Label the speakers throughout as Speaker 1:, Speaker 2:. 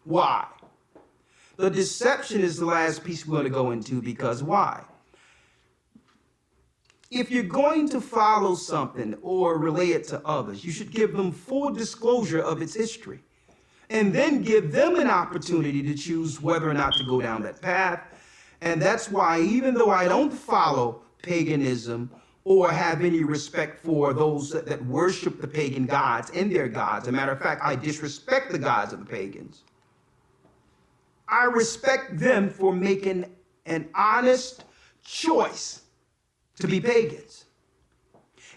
Speaker 1: Why? The deception is the last piece we're going to go into, because why? If you're going to follow something or relay it to others, you should give them full disclosure of its history, and then give them an opportunity to choose whether or not to go down that path. And that's why, even though I don't follow paganism or have any respect for those that worship the pagan gods and their gods, as a matter of fact, I disrespect the gods of the pagans, I respect them for making an honest choice to be pagans.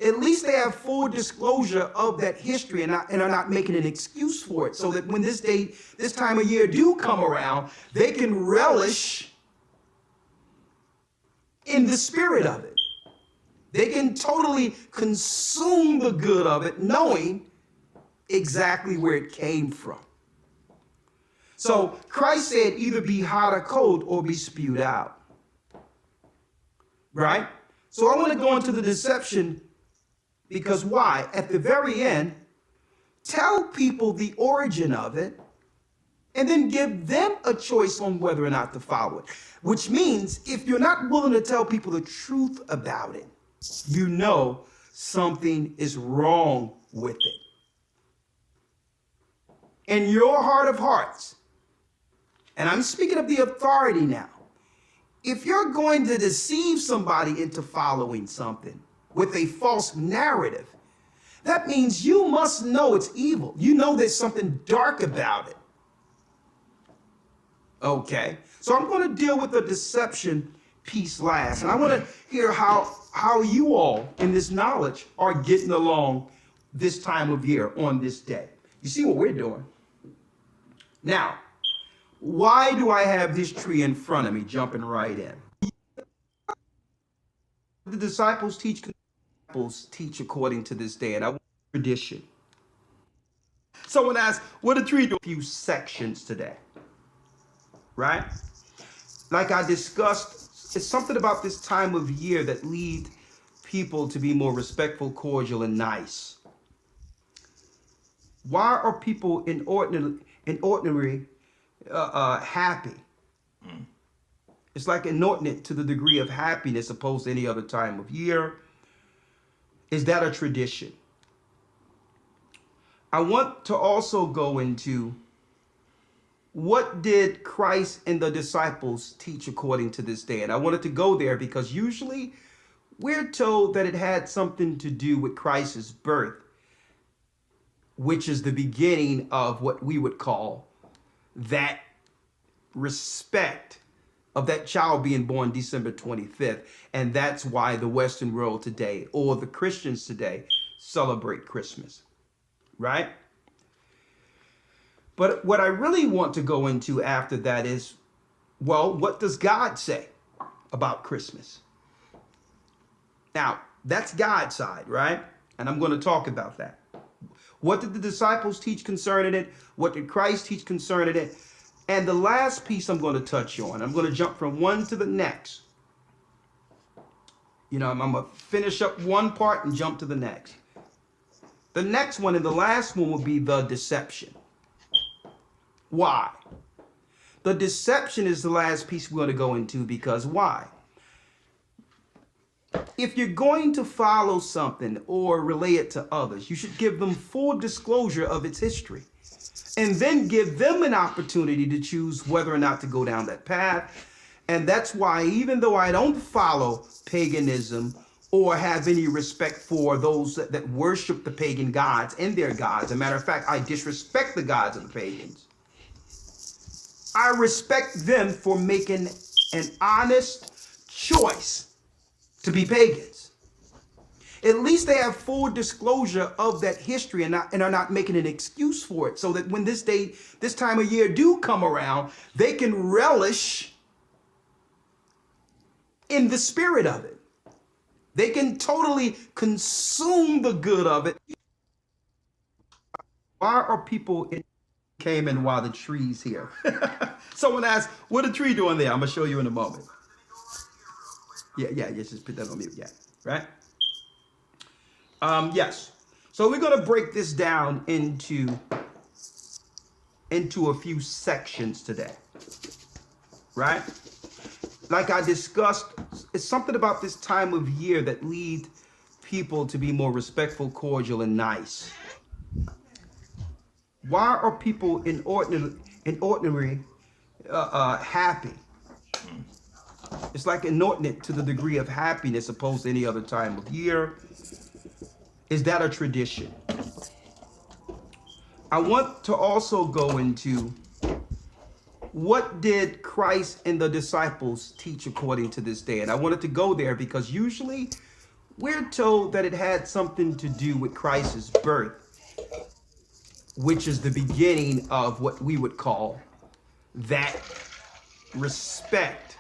Speaker 1: At least they have full disclosure of that history, and are not making an excuse for it, so that when this time of year do come around, they can relish in the spirit of it. They can totally consume the good of it, knowing exactly where it came from. So Christ said, either be hot or cold or be spewed out. Right? So I want to go into the deception, because why? At the very end, tell people the origin of it, and then give them a choice on whether or not to follow it. Which means, if you're not willing to tell people the truth about it, you know something is wrong with it. In your heart of hearts, and I'm speaking of the authority now, if you're going to deceive somebody into following something with a false narrative, that means you must know it's evil. You know there's something dark about it. Okay, so I'm going to deal with the deception piece last, and I want to hear how you all in this knowledge are getting along this time of year on this day. You see what we're doing? Now, why do I have this tree in front of me, jumping right in? The disciples teach according to this day, and I want tradition. Someone asked, what a tree do? A few sections today, right? Like I discussed, it's something about this time of year that lead people to be more respectful, cordial, and nice. Why are people inordinately happy? It's like inordinate to the degree of happiness opposed to any other time of year. Is that a tradition? I want to also go into, what did Christ and the disciples teach according to this day? And I wanted to go there because usually we're told that it had something to do with Christ's birth, which is the beginning of what we would call that respect of that child being born December 25th. And that's why the Western world today, or the Christians today, celebrate Christmas, right? But what I really want to go into after that is, well, what does God say about Christmas? Now, that's God's side, right? And I'm going to talk about that. What did the disciples teach concerning it? What did Christ teach concerning it? And the last piece I'm going to touch on, I'm going to jump from one to the next. You know, I'm going to finish up one part and jump to the next. The next one and the last one will be the deception. Why? The deception is the last piece we're going to go into, because why? If you're going to follow something or relay it to others, you should give them full disclosure of its history, and then give them an opportunity to choose whether or not to go down that path. And that's why, even though I don't follow paganism or have any respect for those that worship the pagan gods and their gods, as a matter of fact, I disrespect the gods of the pagans, I respect them for making an honest choice to be pagans. At least they have full disclosure of that history, and are not making an excuse for it, so that when this time of year do come around, they can relish in the spirit of it. They can totally consume the good of it. Why are people came in while the tree's here? Someone asked, what a tree doing there? I'm going to show you in a moment. Yeah, just put that on mute. Yeah, right? Yes. So we're going to break this down into into a few sections today, right? Like I discussed, it's something about this time of year that leads people to be more respectful, cordial, and nice. Why are people inordinately happy? It's like inordinate to the degree of happiness opposed to any other time of year. Is that a tradition? I want to also go into what did Christ and the disciples teach according to this day? And I wanted to go there because usually we're told that it had something to do with Christ's birth, which is the beginning of what we would call that respect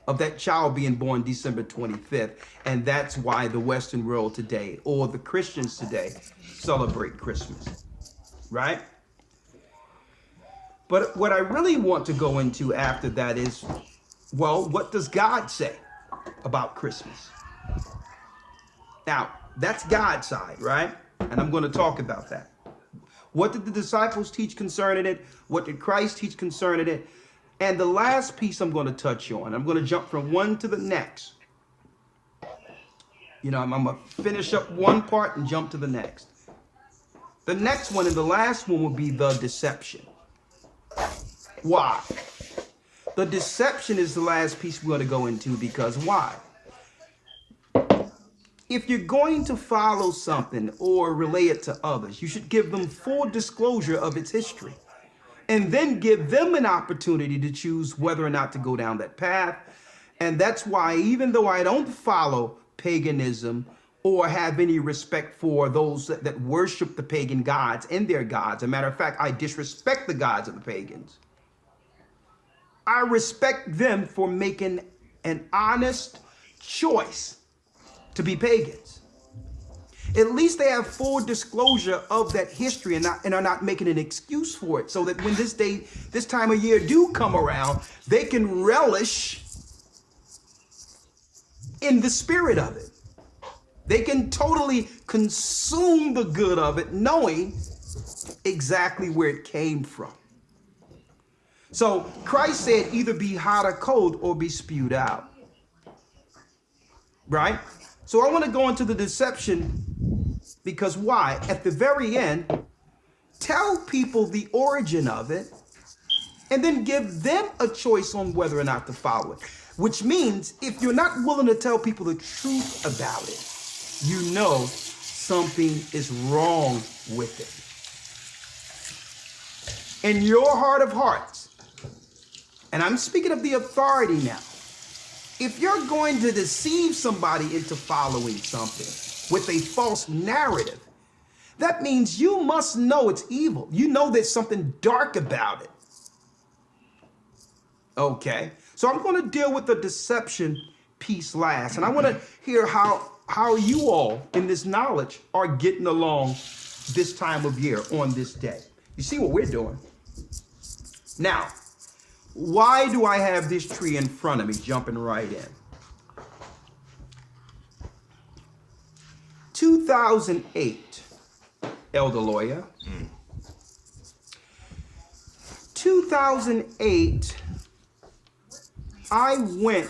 Speaker 1: of that child being born December 25th. And that's why the Western world today, or the Christians today, celebrate Christmas, right? But what I really want to go into after that is, well, what does God say about Christmas? Now, that's God's side, right? And I'm going to talk about that. What did the disciples teach concerning it? What did Christ teach concerning it? And the last piece I'm going to touch on, I'm going to jump from one to the next. You know, I'm going to finish up one part and jump to the next. The next one and the last one will be the deception. Why? The deception is the last piece we're going to go into because why? If you're going to follow something or relay it to others, you should give them full disclosure of its history and then give them an opportunity to choose whether or not to go down that path. And that's why even though I don't follow paganism or have any respect for those that worship the pagan gods and their gods, as a matter of fact, I disrespect the gods of the pagans. I respect them for making an honest choice to be pagans. At least they have full disclosure of that history and are not making an excuse for it, so that when this time of year do come around, they can relish in the spirit of it. They can totally consume the good of it, knowing exactly where it came from. So Christ said either be hot or cold or be spewed out. Right? So I want to go into the deception because why? At the very end, tell people the origin of it and then give them a choice on whether or not to follow it. Which means if you're not willing to tell people the truth about it, you know something is wrong with it. In your heart of hearts, and I'm speaking of the authority now, if you're going to deceive somebody into following something with a false narrative, that means you must know it's evil. You know there's something dark about it. Okay, so I'm going to deal with the deception piece last, and I want to hear how you all in this knowledge are getting along this time of year on this day. You see what we're doing? Now, why do I have this tree in front of me jumping right in? 2008, Elder Lawyer. 2008, I went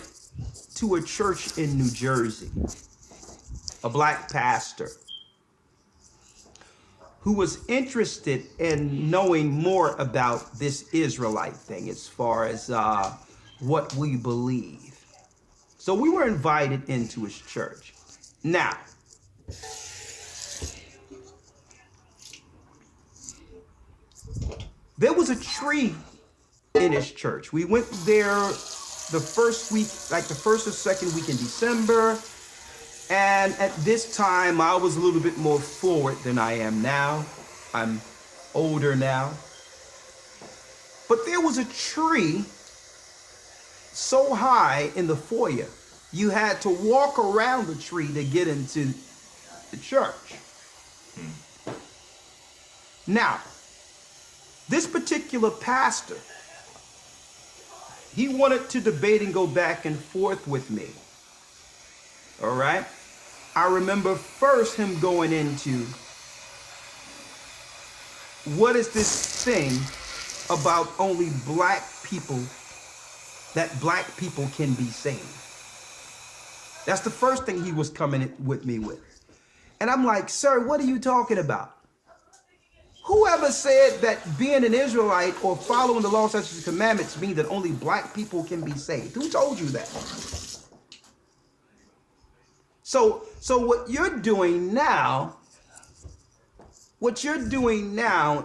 Speaker 1: to a church in New Jersey, a black pastor who was interested in knowing more about this Israelite thing as far as what we believe. So we were invited into his church. Now, there was a tree in his church. We went there the first week, like the first or second week in December. And at this time, I was a little bit more forward than I am now. I'm older now. But there was a tree so high in the foyer, you had to walk around the tree to get into the church. Now, this particular pastor, he wanted to debate and go back and forth with me. All right? I remember first him going into what is this thing about only black people, that black people can be saved. That's the first thing he was coming with me with. And I'm like, sir, what are you talking about? Whoever said that being an Israelite or following the law, statutes, and commandments mean that only black people can be saved? Who told you that? So what you're doing now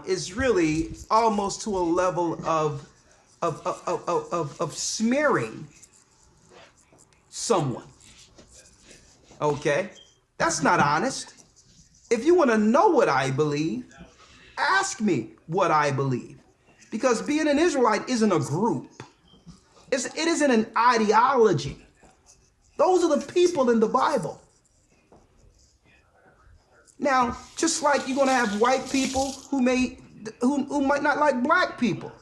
Speaker 1: is really almost to a level of smearing someone. Okay? That's not honest. If you want to know what I believe, ask me what I believe. Because being an Israelite isn't a group. It isn't an ideology. Those are the people in the Bible. Now, just like you're going to have white people who might not like black people.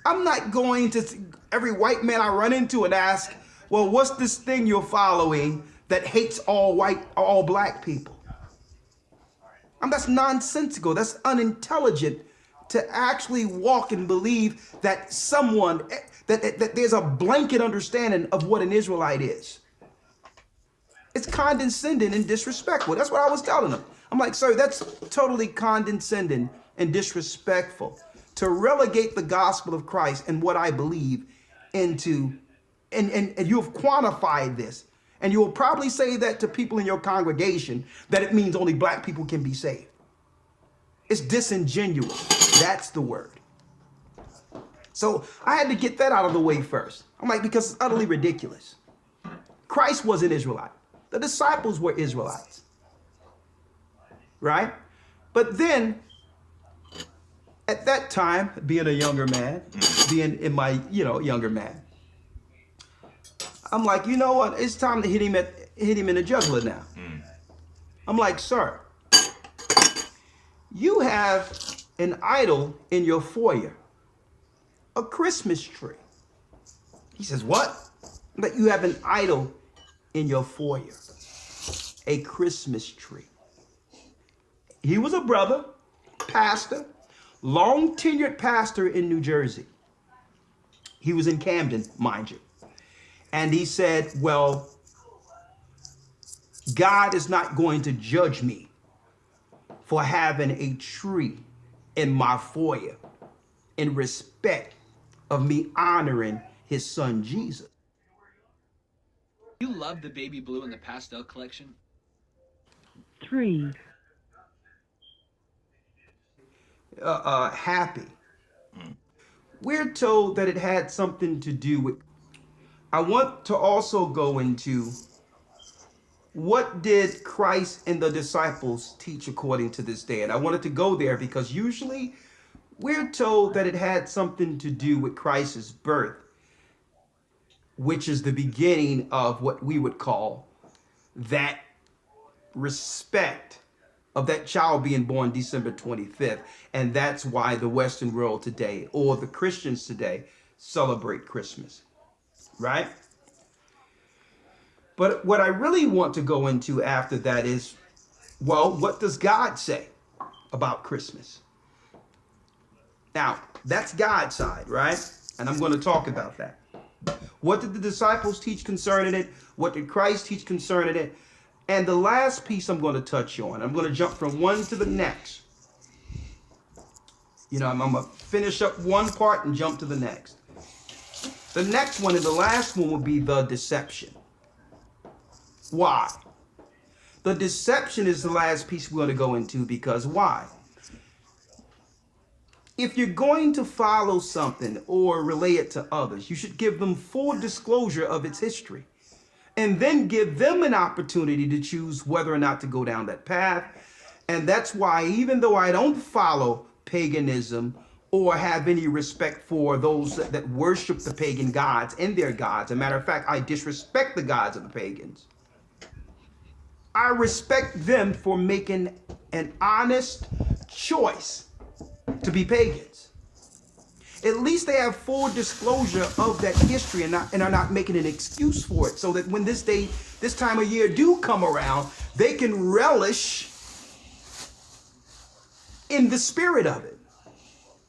Speaker 1: I'm not going to every white man I run into and ask, well, what's this thing you're following that hates all black people? That's nonsensical. That's unintelligent to actually walk and believe that that there's a blanket understanding of what an Israelite is. It's condescending and disrespectful. That's what I was telling them. I'm like, sir, that's totally condescending and disrespectful to relegate the gospel of Christ and what I believe into, and you have quantified this. And you will probably say that to people in your congregation, that it means only black people can be saved. It's disingenuous. That's the word. So I had to get that out of the way first. I'm like, because it's utterly ridiculous. Christ was an Israelite. The disciples were Israelites. Right? But then, at that time, being a younger man, being in my, younger man, I'm like, you know what? It's time to hit him in the jugular now. I'm like, sir, you have an idol in your foyer, a Christmas tree. He says, what? But you have an idol in your foyer, a Christmas tree. He was a brother, pastor, long tenured pastor in New Jersey. He was in Camden, mind you. And he said, well, God is not going to judge me for having a tree in my foyer in respect of me honoring his son, Jesus.
Speaker 2: You love the baby blue and the pastel collection?
Speaker 3: 3.
Speaker 1: Happy. We're told that it had something to do with. I want to also go into what did Christ and the disciples teach according to this day. And I wanted to go there because usually we're told that it had something to do with Christ's birth, which is the beginning of what we would call that respect of that child being born December 25th. And that's why the Western world today, or the Christians today, celebrate Christmas. Right? But what I really want to go into after that is, well, what does God say about Christmas? Now, that's God's side, right? And I'm going to talk about that. What did the disciples teach concerning it? What did Christ teach concerning it? And the last piece I'm going to touch on, I'm going to jump from one to the next. I'm going to finish up one part and jump to the next. The next one and the last one will be the deception. Why? The deception is the last piece we're going to go into because why? If you're going to follow something or relay it to others, you should give them full disclosure of its history and then give them an opportunity to choose whether or not to go down that path. And that's why even though I don't follow paganism or have any respect for those that worship the pagan gods and their gods, as a matter of fact, I disrespect the gods of the pagans. I respect them for making an honest choice to be pagans. At least they have full disclosure of that history and are not making an excuse for it, so that when this time of year do come around, they can relish in the spirit of it.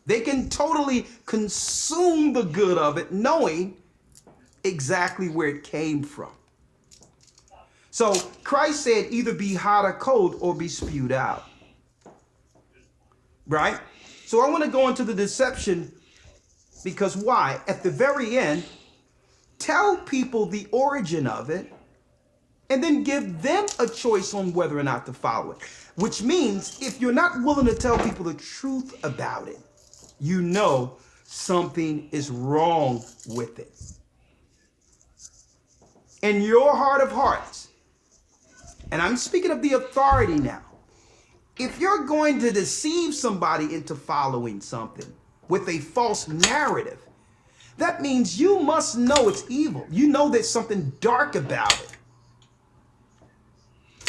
Speaker 1: They can totally consume the good of it, knowing exactly where it came from. So Christ said either be hot or cold or be spewed out. Right? So I want to go into the deception because why? At the very end, tell people the origin of it and then give them a choice on whether or not to follow it. Which means if you're not willing to tell people the truth about it, you know something is wrong with it. In your heart of hearts, and I'm speaking of the authority now, if you're going to deceive somebody into following something with a false narrative, that means you must know it's evil. You know there's something dark about it.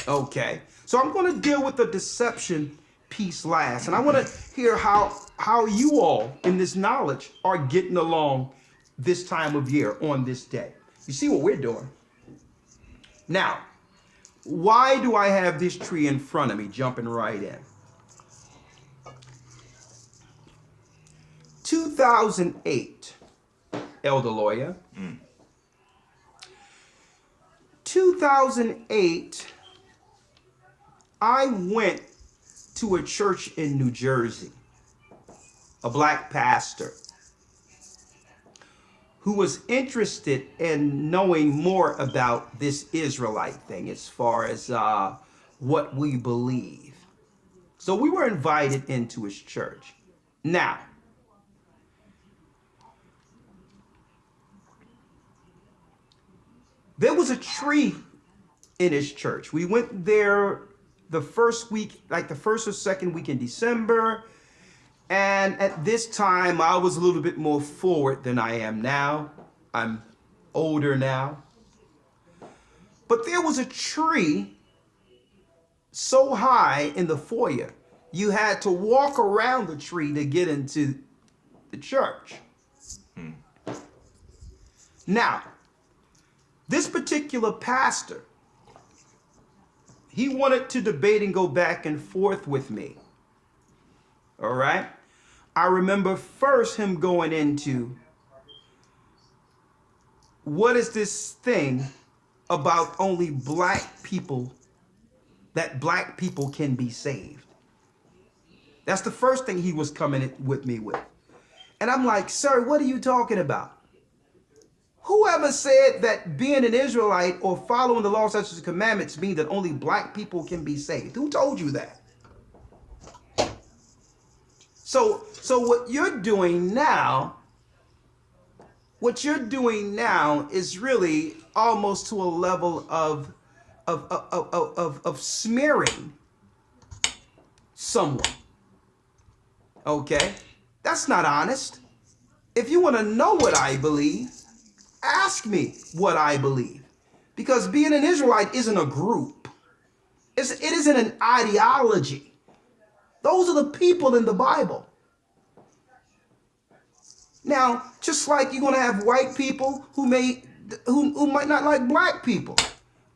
Speaker 1: Okay, so I'm going to deal with the deception piece last, and I want to hear how you all in this knowledge are getting along this time of year on this day. You see what we're doing? Now, why do I have this tree in front of me, jumping right in? 2008, Elder Lawyer. 2008, I went to a church in New Jersey, a black pastor who was interested in knowing more about this Israelite thing as far as what we believe. So we were invited into his church. Now, there was a tree in his church. We went there the first week, like the first or second week in December. And at this time, I was a little bit more forward than I am now. I'm older now. But there was a tree so high in the foyer, you had to walk around the tree to get into the church. Now, this particular pastor, he wanted to debate and go back and forth with me. All right? I remember first him going into, what is this thing about only black people, that black people can be saved? That's the first thing he was coming with me with. And I'm like, sir, what are you talking about? Whoever said that being an Israelite or following the law, statutes, and commandments mean that only black people can be saved? Who told you that? So what you're doing now is really almost to a level of smearing someone. Okay? That's not honest. If you want to know what I believe, ask me what I believe. Because being an Israelite isn't a group. It isn't an ideology. Those are the people in the Bible. Now, just like you're going to have white people who might not like black people.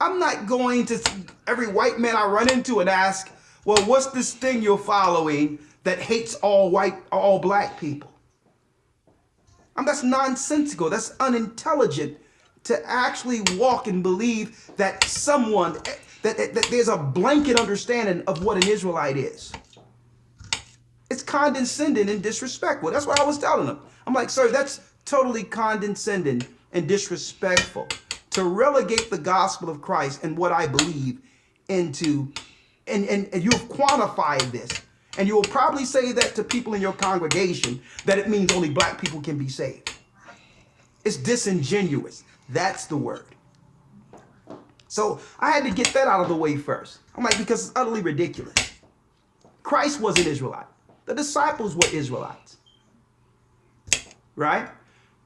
Speaker 1: I'm not going to every white man I run into and ask, well, what's this thing you're following that hates all black people? That's nonsensical. That's unintelligent to actually walk and believe that that there's a blanket understanding of what an Israelite is. It's condescending and disrespectful. That's what I was telling them. I'm like, sir, that's totally condescending and disrespectful to relegate the gospel of Christ and what I believe into, and you've quantified this. And you will probably say that to people in your congregation, that it means only black people can be saved. It's disingenuous. That's the word. So I had to get that out of the way first. I'm like, because it's utterly ridiculous. Christ was an Israelite. The disciples were Israelites. Right?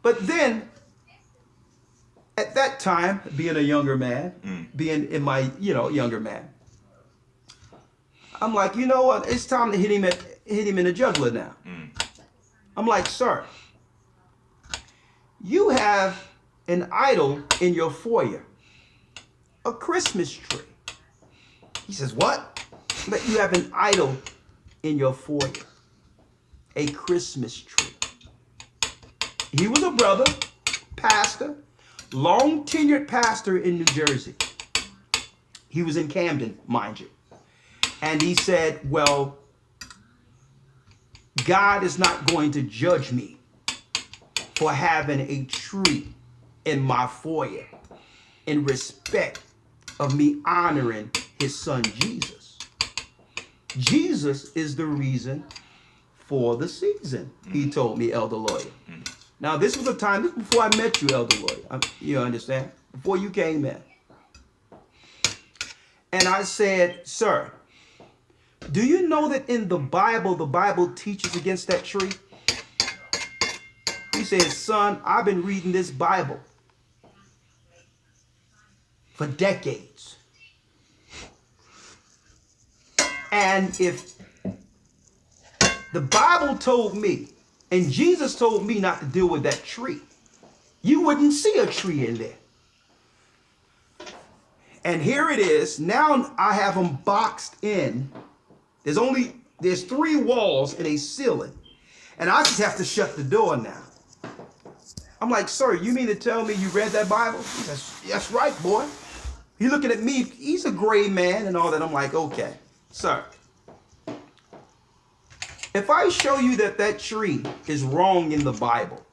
Speaker 1: But then, at that time, being a younger man, being in my, younger man, I'm like, you know what? It's time to hit him in the jugular now. I'm like, sir, you have an idol in your foyer, a Christmas tree. He says, what? But you have an idol in your foyer. a Christmas tree. He was a brother, pastor, long tenured pastor in New Jersey. He was in Camden, mind you. And he said, well, God is not going to judge me for having a tree in my foyer in respect of me honoring his son Jesus. Jesus is the reason for the season, he told me, Elder Lawyer. Now, this was a time, this was before I met you, Elder Lawyer. You understand? Before you came in. And I said, sir, do you know that in the Bible teaches against that tree? He said, son, I've been reading this Bible for decades. And if the Bible told me, and Jesus told me not to deal with that tree, you wouldn't see a tree in there. And here it is. Now I have them boxed in. There's 3 walls and a ceiling. And I just have to shut the door now. I'm like, sir, you mean to tell me you read that Bible? He says, that's right, boy. He's looking at me. He's a gray man and all that. I'm like, okay, sir. If I show you that that tree is wrong in the Bible,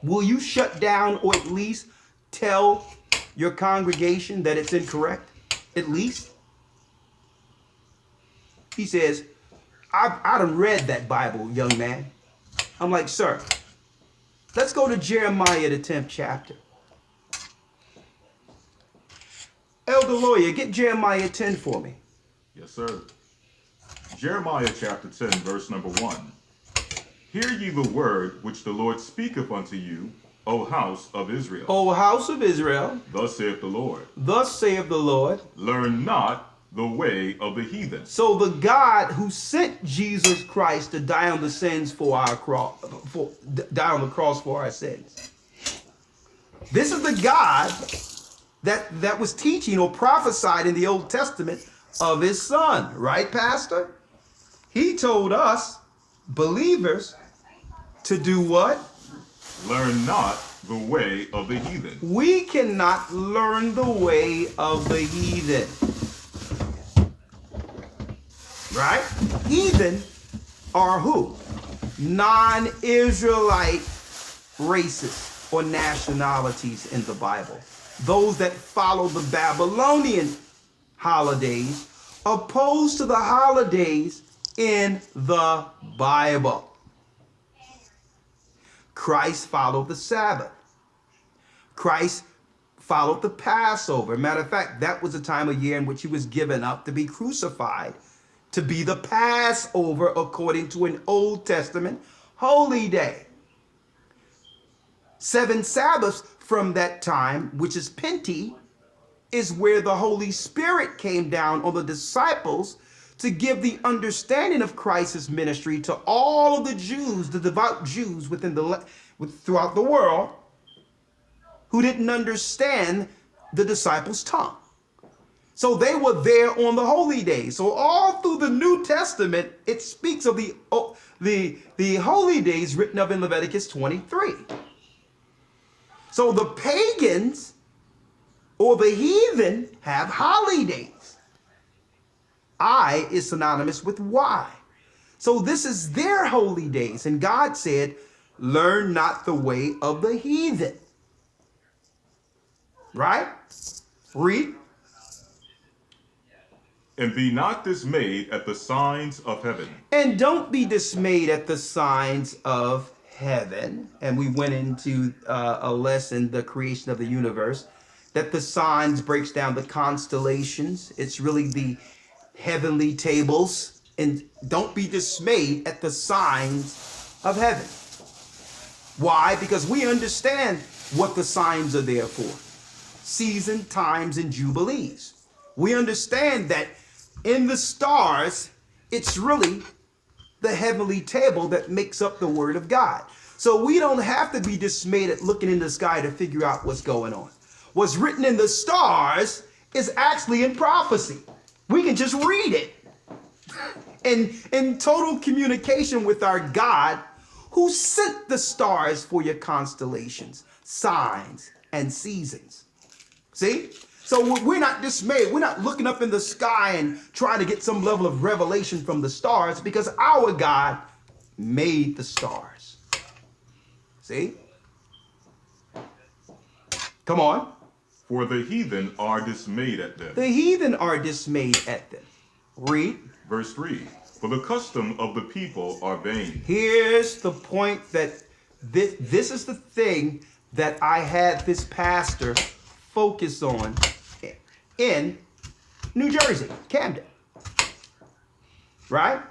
Speaker 1: will you shut down or at least tell your congregation that it's incorrect? At least? He says, I done read that Bible, young man. I'm like, sir, let's go to Jeremiah, the 10th chapter. Elder Lawyer, get Jeremiah 10 for me.
Speaker 4: Yes, sir. Jeremiah chapter 10, verse number 1. Hear ye the word which the Lord speaketh unto you, O house of Israel.
Speaker 1: O house of Israel.
Speaker 4: Thus saith the Lord.
Speaker 1: Thus saith the Lord.
Speaker 4: Learn not the way of the heathen.
Speaker 1: So the God who sent Jesus Christ to die on the sins for our cross, die on the cross for our sins. This is the God that was teaching or prophesied in the Old Testament of his son, right, Pastor? He told us, believers, to do what?
Speaker 4: Learn not the way of the heathen.
Speaker 1: We cannot learn the way of the heathen. Right? Heathen are who? Non-Israelite races or nationalities in the Bible. Those that follow the Babylonian holidays opposed to the holidays in the Bible. Christ followed the Sabbath. Christ followed the Passover. Matter of fact, that was the time of year in which he was given up to be crucified, to be the Passover according to an Old Testament holy day. 7 Sabbaths from that time, which is Penti, is where the Holy Spirit came down on the disciples to give the understanding of Christ's ministry to all of the Jews, the devout Jews throughout the world, who didn't understand the disciples' tongue. So they were there on the holy days. So all through the New Testament, it speaks of the holy days written of in Leviticus 23. So the pagans or the heathen have holidays. I is synonymous with Y. So this is their holy days. And God said, learn not the way of the heathen. Right? Read.
Speaker 4: And be not dismayed at the signs of heaven.
Speaker 1: And don't be dismayed at the signs of heaven. And we went into a lesson, the creation of the universe, that the signs breaks down the constellations. It's really the heavenly tables. And don't be dismayed at the signs of heaven. Why? Because we understand what the signs are there for. Season, times, and jubilees. We understand that in the stars, it's really the heavenly table that makes up the word of God. So we don't have to be dismayed at looking in the sky to figure out what's going on. What's written in the stars is actually in prophecy. We can just read it. in total communication with our God who sent the stars for your constellations, signs, and seasons. See? So we're not dismayed. We're not looking up in the sky and trying to get some level of revelation from the stars because our God made the stars. See? Come on.
Speaker 4: For the heathen are dismayed at them.
Speaker 1: The heathen are dismayed at them. Read.
Speaker 4: Verse 3. For the custom of the people are vain.
Speaker 1: Here's the point that this is the thing that I had this pastor focus on in New Jersey, Camden. Right?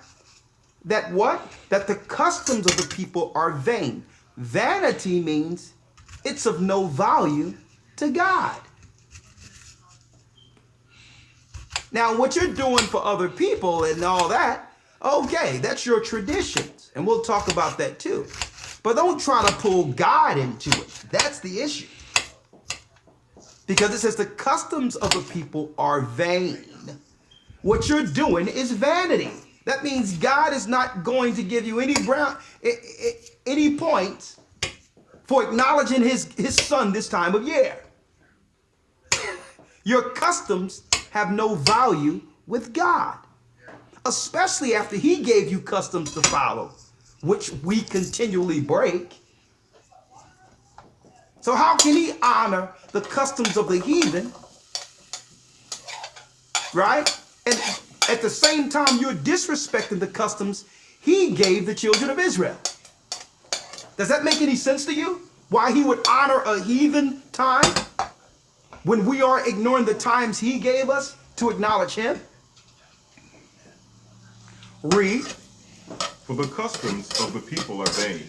Speaker 1: That what? That the customs of the people are vain. Vanity means it's of no value to God. Now, what you're doing for other people and all that, okay, that's your traditions. And we'll talk about that too. But don't try to pull God into it. That's the issue. Because it says the customs of the people are vain. What you're doing is vanity. That means God is not going to give you any points for acknowledging his son this time of year. Your customs have no value with God, especially after he gave you customs to follow, which we continually break. So how can he honor the customs of the heathen, right? And at the same time, you're disrespecting the customs he gave the children of Israel. Does that make any sense to you? Why he would honor a heathen time when we are ignoring the times he gave us to acknowledge him? Read.
Speaker 4: For the customs of the people are vain.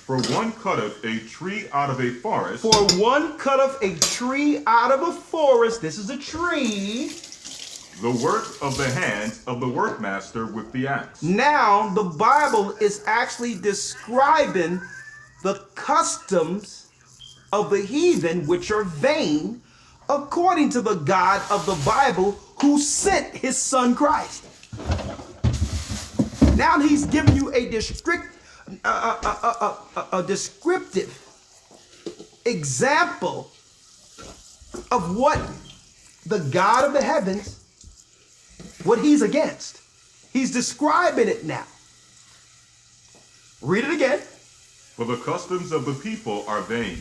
Speaker 4: For one cutteth a tree out of a forest.
Speaker 1: For one cutteth a tree out of a forest. This is a tree.
Speaker 4: The work of the hands of the workmaster with the axe.
Speaker 1: Now, the Bible is actually describing the customs of the heathen, which are vain, according to the God of the Bible who sent his son Christ. Now he's giving you a descriptive example of what the God of the heavens, what he's against. He's describing it now. Read it again.
Speaker 4: For the customs of the people are vain.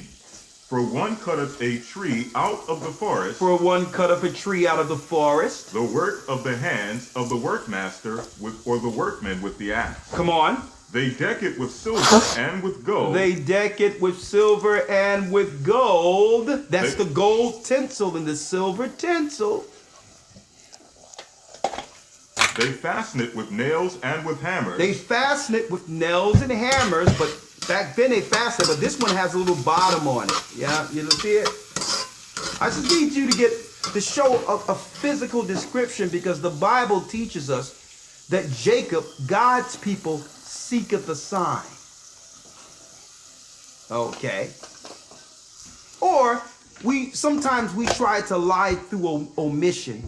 Speaker 4: For one cutteth a tree out of the forest.
Speaker 1: For one cutteth a tree out of the forest.
Speaker 4: The work of the hands of the workmaster or the workman with the axe.
Speaker 1: Come on.
Speaker 4: They deck it with silver and with gold.
Speaker 1: They deck it with silver and with gold. That's the gold tinsel and the silver tinsel.
Speaker 4: They fasten it with nails and with hammers.
Speaker 1: They fasten it with nails and hammers, but back then they fastened it, but this one has a little bottom on it. Yeah, you see it? I just need you to show a physical description, because the Bible teaches us that Jacob, God's people, seeketh a sign. Okay. Or sometimes we try to lie through omission,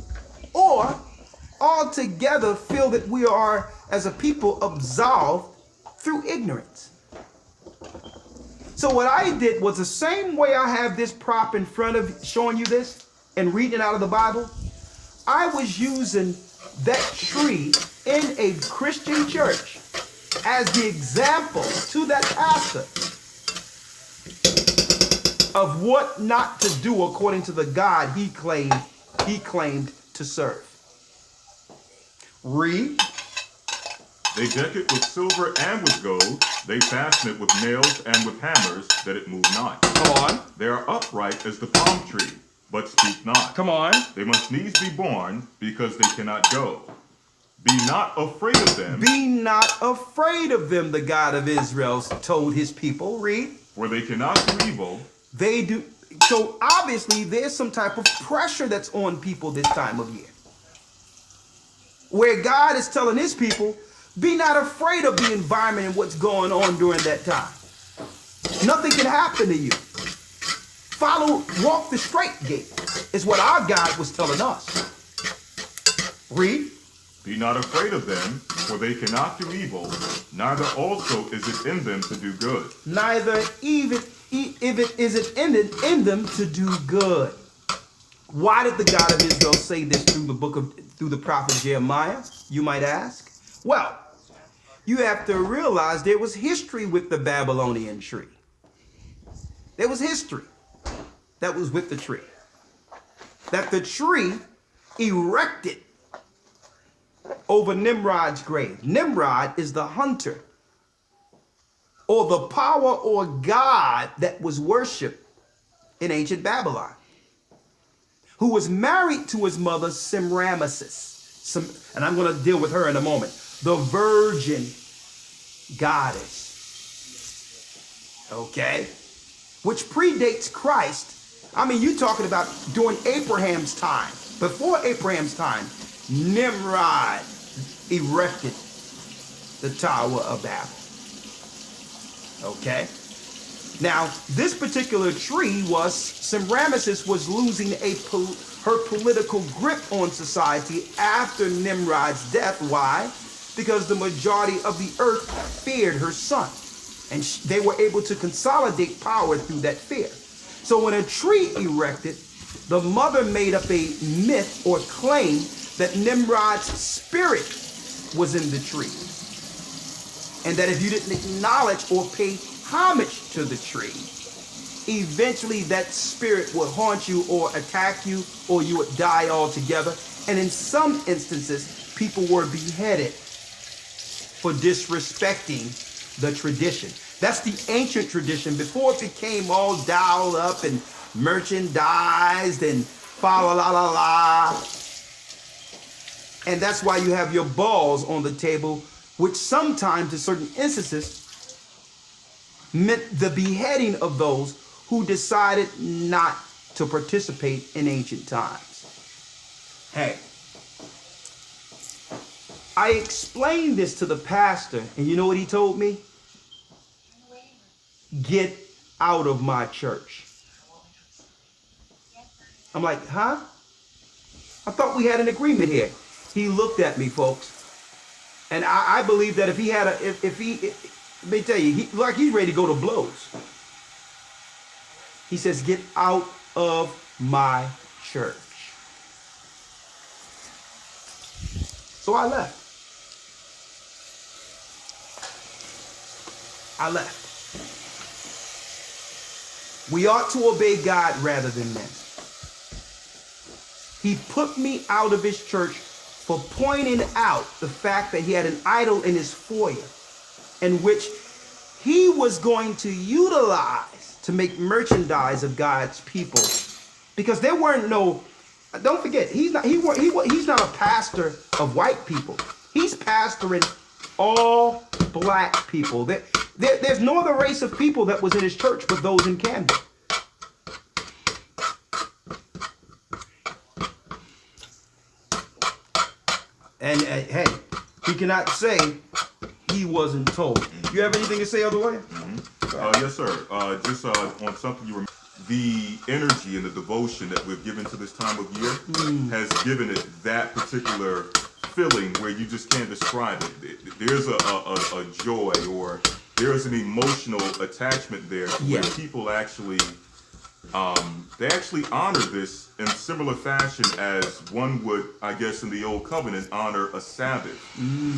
Speaker 1: or altogether feel that we are, as a people, absolved through ignorance. So what I did was the same way I have this prop in front of showing you this and reading out of the Bible. I was using that tree in a Christian church as the example to that pastor of what not to do according to the God he claimed to serve. Read.
Speaker 4: They deck it with silver and with gold. They fasten it with nails and with hammers, that it move not.
Speaker 1: Come on.
Speaker 4: They are upright as the palm tree, but speak not.
Speaker 1: Come on.
Speaker 4: They must needs be born, because they cannot go. Be not afraid of them.
Speaker 1: Be not afraid of them, the God of Israel told his people. Read.
Speaker 4: For they cannot do evil.
Speaker 1: They do. So obviously there's some type of pressure that's on people this time of year, where God is telling his people, be not afraid of the environment and what's going on during that time. Nothing can happen to you. Walk the straight gate is what our God was telling us. Read.
Speaker 4: Be not afraid of them, For they cannot do evil, neither also is it in them to do good.
Speaker 1: Neither even if it is it in them to do good. Why did the God of Israel say this through the prophet Jeremiah, you might ask? Well, you have to realize there was history with the Babylonian tree. There was history that was with the tree. That the tree erected over Nimrod's grave. Nimrod is the hunter, or the power or god that was worshipped in ancient Babylon, who was married to his mother Semiramis. And I'm going to deal with her in a moment. The virgin goddess. Okay? Which predates Christ. I mean, you're talking about during Abraham's time. Before Abraham's time, Nimrod erected the Tower of Babel. Okay? Now, this particular tree Semiramis was losing her political grip on society after Nimrod's death. Why? Because the majority of the earth feared her son. And they were able to consolidate power through that fear. So when a tree erected, the mother made up a myth or claim that Nimrod's spirit was in the tree. And that if you didn't acknowledge or pay homage to the tree, eventually that spirit would haunt you or attack you, or you would die altogether. And in some instances, people were beheaded for disrespecting the tradition. That's the ancient tradition before it became all dialed up and merchandised and fa la la la la. And that's why you have your balls on the table, which sometimes in certain instances meant the beheading of those who decided not to participate in ancient times. Hey, I explained this to the pastor, and you know what he told me? Get out of my church. I'm like, huh? I thought we had an agreement here. He looked at me, folks, and I believe that if he had let me tell you, he's ready to go to blows. He says, get out of my church. So I left. We ought to obey God rather than men. He put me out of his church for pointing out the fact that he had an idol in his foyer, in which he was going to utilize to make merchandise of God's people, because there weren't no. Don't forget, he's not a pastor of white people. He's pastoring all black people. There's no other race of people that was in his church but those in Camden. And hey, he cannot say he wasn't told. You have anything to say otherwise?
Speaker 4: Yes, sir. Just on something you were. The energy and the devotion that we've given to this time of year has given it that particular feeling where you just can't describe it. There's a joy, or there's an emotional attachment there where people actually they actually honor this in similar fashion as one would, I guess, in the Old Covenant, honor a Sabbath.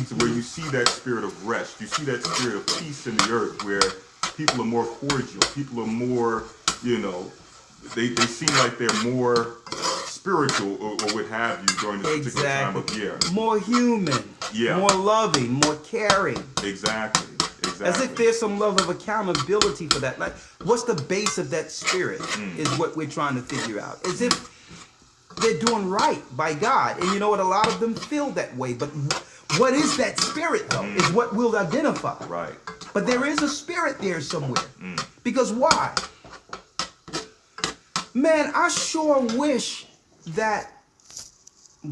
Speaker 4: So where you see that spirit of rest, you see that spirit of peace in the earth, where people are more cordial, people are more, they seem like they're more spiritual or what have you during this particular time of year.
Speaker 1: More human, more loving, more caring.
Speaker 4: Exactly.
Speaker 1: As if there's some level of accountability for that. Like, what's the base of that spirit is what we're trying to figure out. As if they're doing right by God. And you know what? A lot of them feel that way. But what is that spirit, though, is what we'll identify.
Speaker 4: Right.
Speaker 1: But there is a spirit there somewhere. Because why? Man, I sure wish that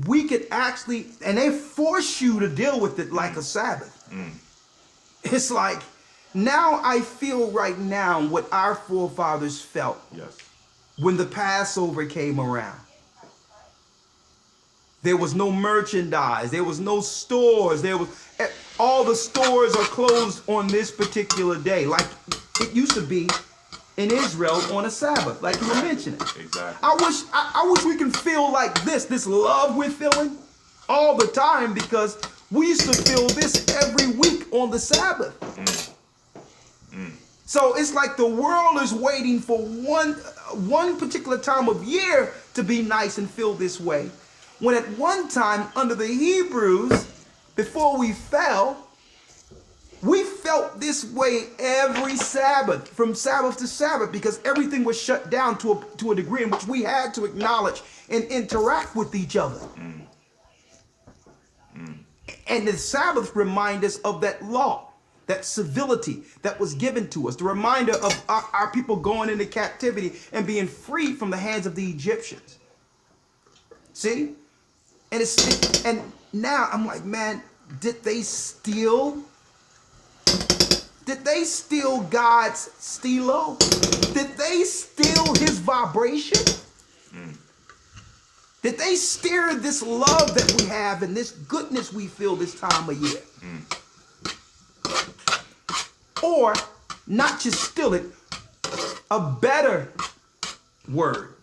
Speaker 1: we could actually, and they force you to deal with it like a Sabbath. It's like, now I feel right now what our forefathers felt when the Passover came around. There was no merchandise. There was no stores. All the stores are closed on this particular day, like it used to be in Israel on a Sabbath, like you were mentioning.
Speaker 4: Exactly.
Speaker 1: I wish we can feel like this love we're feeling all the time, because we used to feel this every week on the Sabbath. So it's like the world is waiting for one particular time of year to be nice and feel this way. When at one time under the Hebrews, before we fell, we felt this way every Sabbath, from Sabbath to Sabbath, because everything was shut down to a degree in which we had to acknowledge and interact with each other. And the Sabbath reminds us of that law, that civility that was given to us, the reminder of our people going into captivity and being freed from the hands of the Egyptians. See? And now I'm like, man, did they steal God's stilo? Did they steal his vibration? Did they steal this love that we have and this goodness we feel this time of year? Or not just steal it, a better word,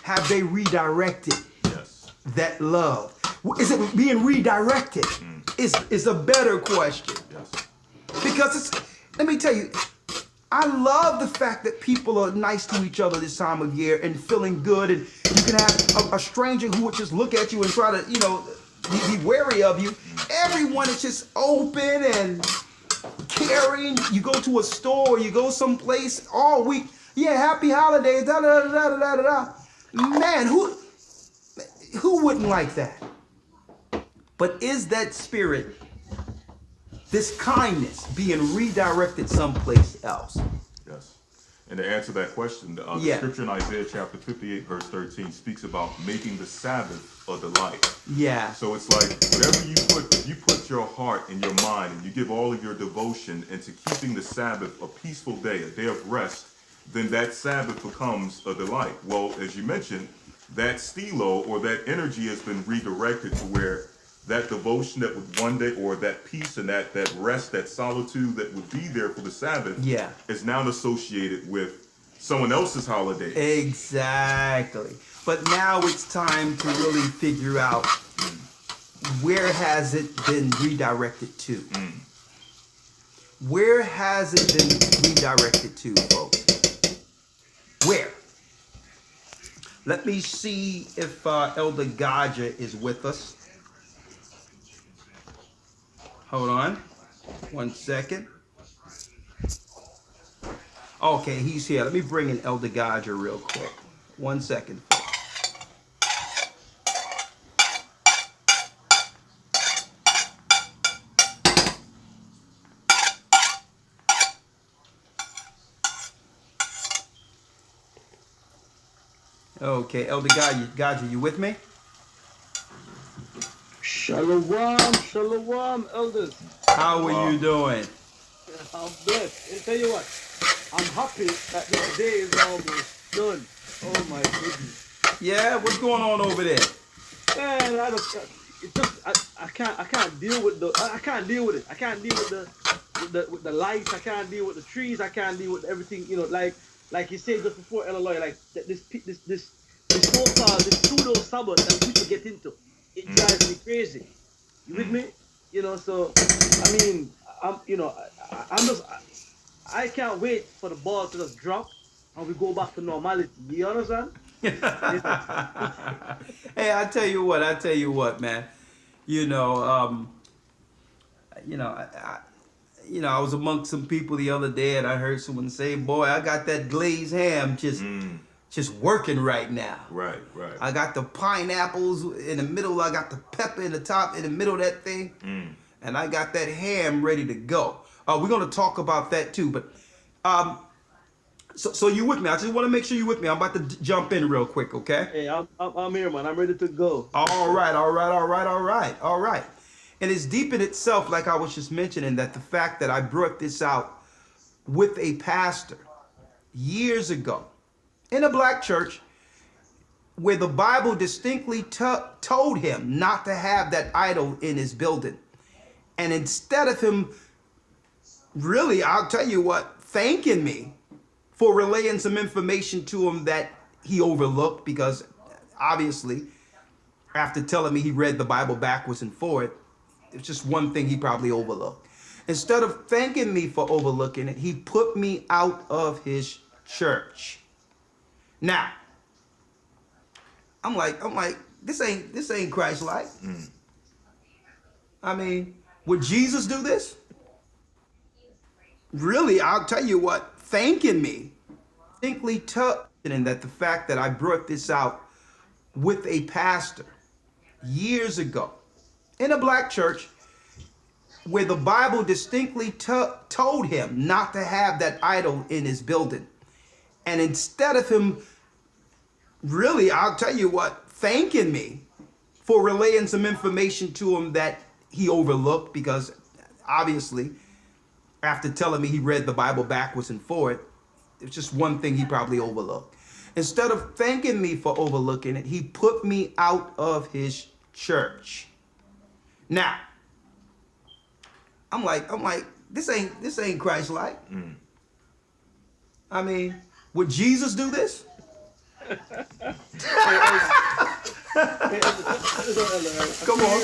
Speaker 1: have they redirected that love? Is it being redirected? Is a better question.
Speaker 4: Yes.
Speaker 1: Because let me tell you, I love the fact that people are nice to each other this time of year and feeling good, and you can have a stranger who would just look at you and try to, be wary of you. Everyone is just open and caring. You go to a store or you go someplace all week, yeah, happy holidays, da da da da da da da. Man, who wouldn't like that? But is that spirit, this kindness, being redirected someplace else?
Speaker 4: Yes. And to answer that question, the scripture in Isaiah chapter 58, verse 13 speaks about making the Sabbath a delight.
Speaker 1: Yeah.
Speaker 4: So it's like whatever you put your heart and your mind and you give all of your devotion into keeping the Sabbath a peaceful day, a day of rest, then that Sabbath becomes a delight. Well, as you mentioned, that stilo or that energy has been redirected to where that devotion that would one day, or that peace and that rest, that solitude that would be there for the Sabbath, is now associated with someone else's holiday.
Speaker 1: Exactly. But now it's time to really figure out, where has it been redirected to? Where has it been redirected to, folks? Where? Let me see if Elder Gaja is with us. Hold on 1 second. Okay, he's here. Let me bring in Elder Gaja real quick. 1 second. Okay, Elder Gaja, you with me?
Speaker 5: Shalom, elders.
Speaker 1: How are you doing?
Speaker 5: I'm blessed. I tell you what, I'm happy that this day is almost done. Oh my goodness.
Speaker 1: Yeah, what's going on over there?
Speaker 5: Man, I can't deal with it. I can't deal with the lights. I can't deal with the trees. I can't deal with everything. Like you said just before, Eloy, like this so-called this pseudo Sabbath that people get into. It drives me crazy. You with me? So I mean, I can't wait for the ball to just drop and we go back to normality. You understand?
Speaker 1: Hey, I tell you what, man. I was amongst some people the other day and I heard someone say, "Boy, I got that glazed ham just working right now."
Speaker 4: Right.
Speaker 1: I got the pineapples in the middle. I got the pepper in the top, in the middle of that thing. And I got that ham ready to go. We're going to talk about that too. But so you with me? I just want to make sure you with me. I'm about to jump in real quick, okay?
Speaker 5: Hey, I'm here, man. I'm ready to go.
Speaker 1: All right. And it's deep in itself, like I was just mentioning, that the fact that I brought this out with a pastor years ago in a black church, where the Bible distinctly told him not to have that idol in his building. And instead of him really, I'll tell you what, thanking me for relaying some information to him that he overlooked, because obviously after telling me he read the Bible backwards and forward, it's just one thing he probably overlooked. Instead of thanking me for overlooking it, he put me out of his church. Now, I'm like, this ain't Christ-like. I mean, would Jesus do this? Really, I'll tell you what, thanking me, distinctly and that the fact that I brought this out with a pastor years ago in a black church where the Bible distinctly told him not to have that idol in his building. And instead of him really, I'll tell you what, thanking me for relaying some information to him that he overlooked, because obviously after telling me he read the Bible backwards and forward, it's just one thing he probably overlooked. Instead of thanking me for overlooking it, he put me out of his church. Now, I'm like, this ain't Christ-like. I mean, would Jesus do this? Come on.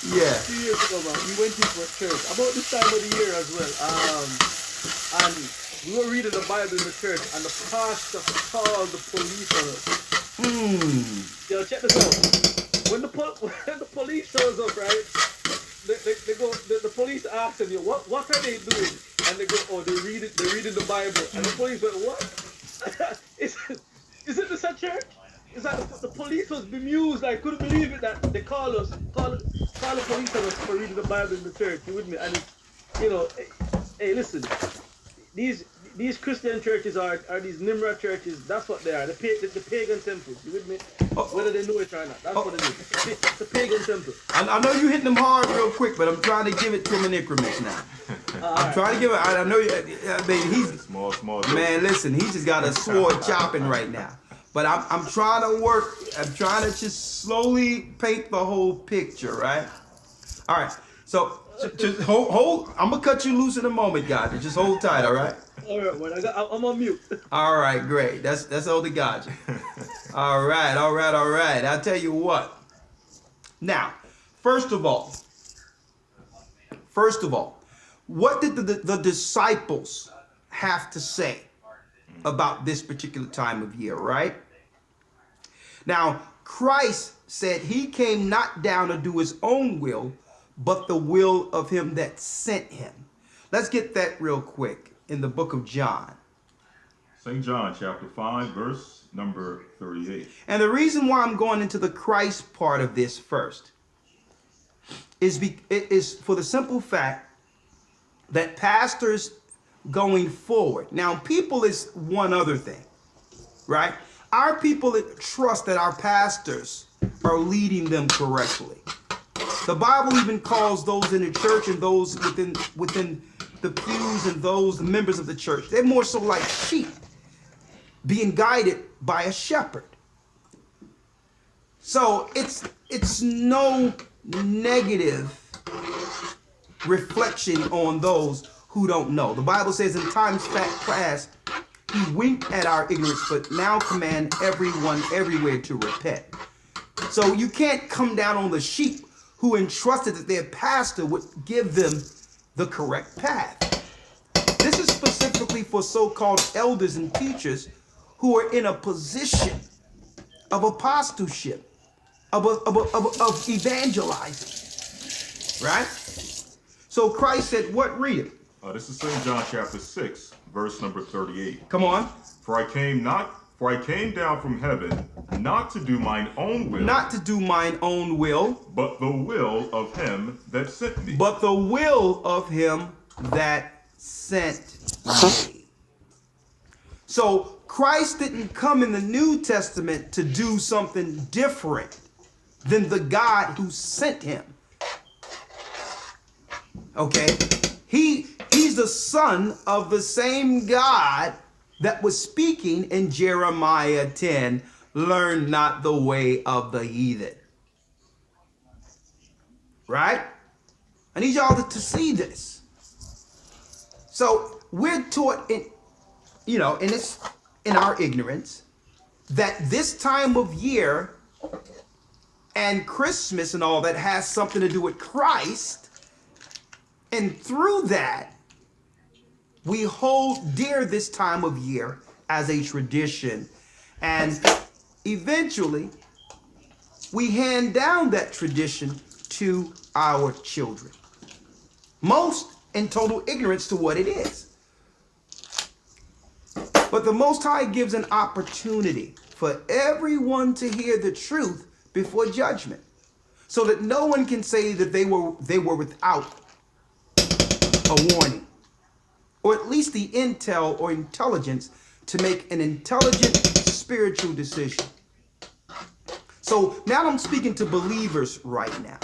Speaker 1: Yeah.
Speaker 5: 2 years ago, man, we went into a church about this time of the year as well. And we were reading the Bible in the church, and the pastor called the police on us. Yo, check this out. When the police shows up, right? They go. The police ask them, what are they doing? And they go, oh, they're reading the Bible. And the police went, what? Isn't this a church? It's like the police was bemused. I couldn't believe it that they call the police on us for reading the Bible in the church. You with me? And it's, hey, listen, these Christian churches are these Nimrod churches. That's what they are. The pagan temples. You with me? Whether they know it or not, that's what it is. It's a pagan temple.
Speaker 1: I know you hitting them hard real quick, but I'm trying to give it to him in increments now. I'm trying to give it. I know you. Baby, he's
Speaker 4: small.
Speaker 1: Man, listen, he just got a sword chopping right now. But I'm trying to work. I'm trying to just slowly paint the whole picture, right? All right. So just hold. I'm gonna cut you loose in a moment, guys. Just hold tight, all right?
Speaker 5: All right, man. I'm on mute.
Speaker 1: All right, great. That's all the gotcha. All right. I'll tell you what. Now, first of all, what did the disciples have to say about this particular time of year, right? Now, Christ said he came not down to do his own will, but the will of him that sent him. Let's get that real quick in the book of John.
Speaker 4: St. John chapter 5, verse number 38.
Speaker 1: And the reason why I'm going into the Christ part of this first is for the simple fact that pastors going forward. Now, people is one other thing, right? Our people trust that our pastors are leading them correctly. The Bible even calls those in the church and those within the pews and those members of the church, they're more so like sheep being guided by a shepherd. So it's no negative reflection on those who don't know. The Bible says in times past, he winked at our ignorance, but now command everyone everywhere to repent. So you can't come down on the sheep who entrusted that their pastor would give them the correct path. This is specifically for so-called elders and teachers who are in a position of apostleship, of evangelizing, right? So Christ said, what? Read it.
Speaker 4: This is St. John chapter 6, verse number 38.
Speaker 1: Come on.
Speaker 4: For I came down from heaven not to do mine own will.
Speaker 1: Not to do mine own will.
Speaker 4: But the will of him that sent me.
Speaker 1: But the will of him that sent me. So Christ didn't come in the New Testament to do something different than the God who sent him. Okay? He's the son of the same God that was speaking in Jeremiah 10, learn not the way of the heathen. Right? I need y'all to see this. So we're taught in, you know, and it's in our ignorance that this time of year and Christmas and all that has something to do with Christ. And through that, we hold dear this time of year as a tradition. And eventually, we hand down that tradition to our children. Most in total ignorance to what it is. But the Most High gives an opportunity for everyone to hear the truth before judgment, so that no one can say that they were without a warning, or at least the intel or intelligence to make an intelligent spiritual decision. So now I'm speaking to believers right now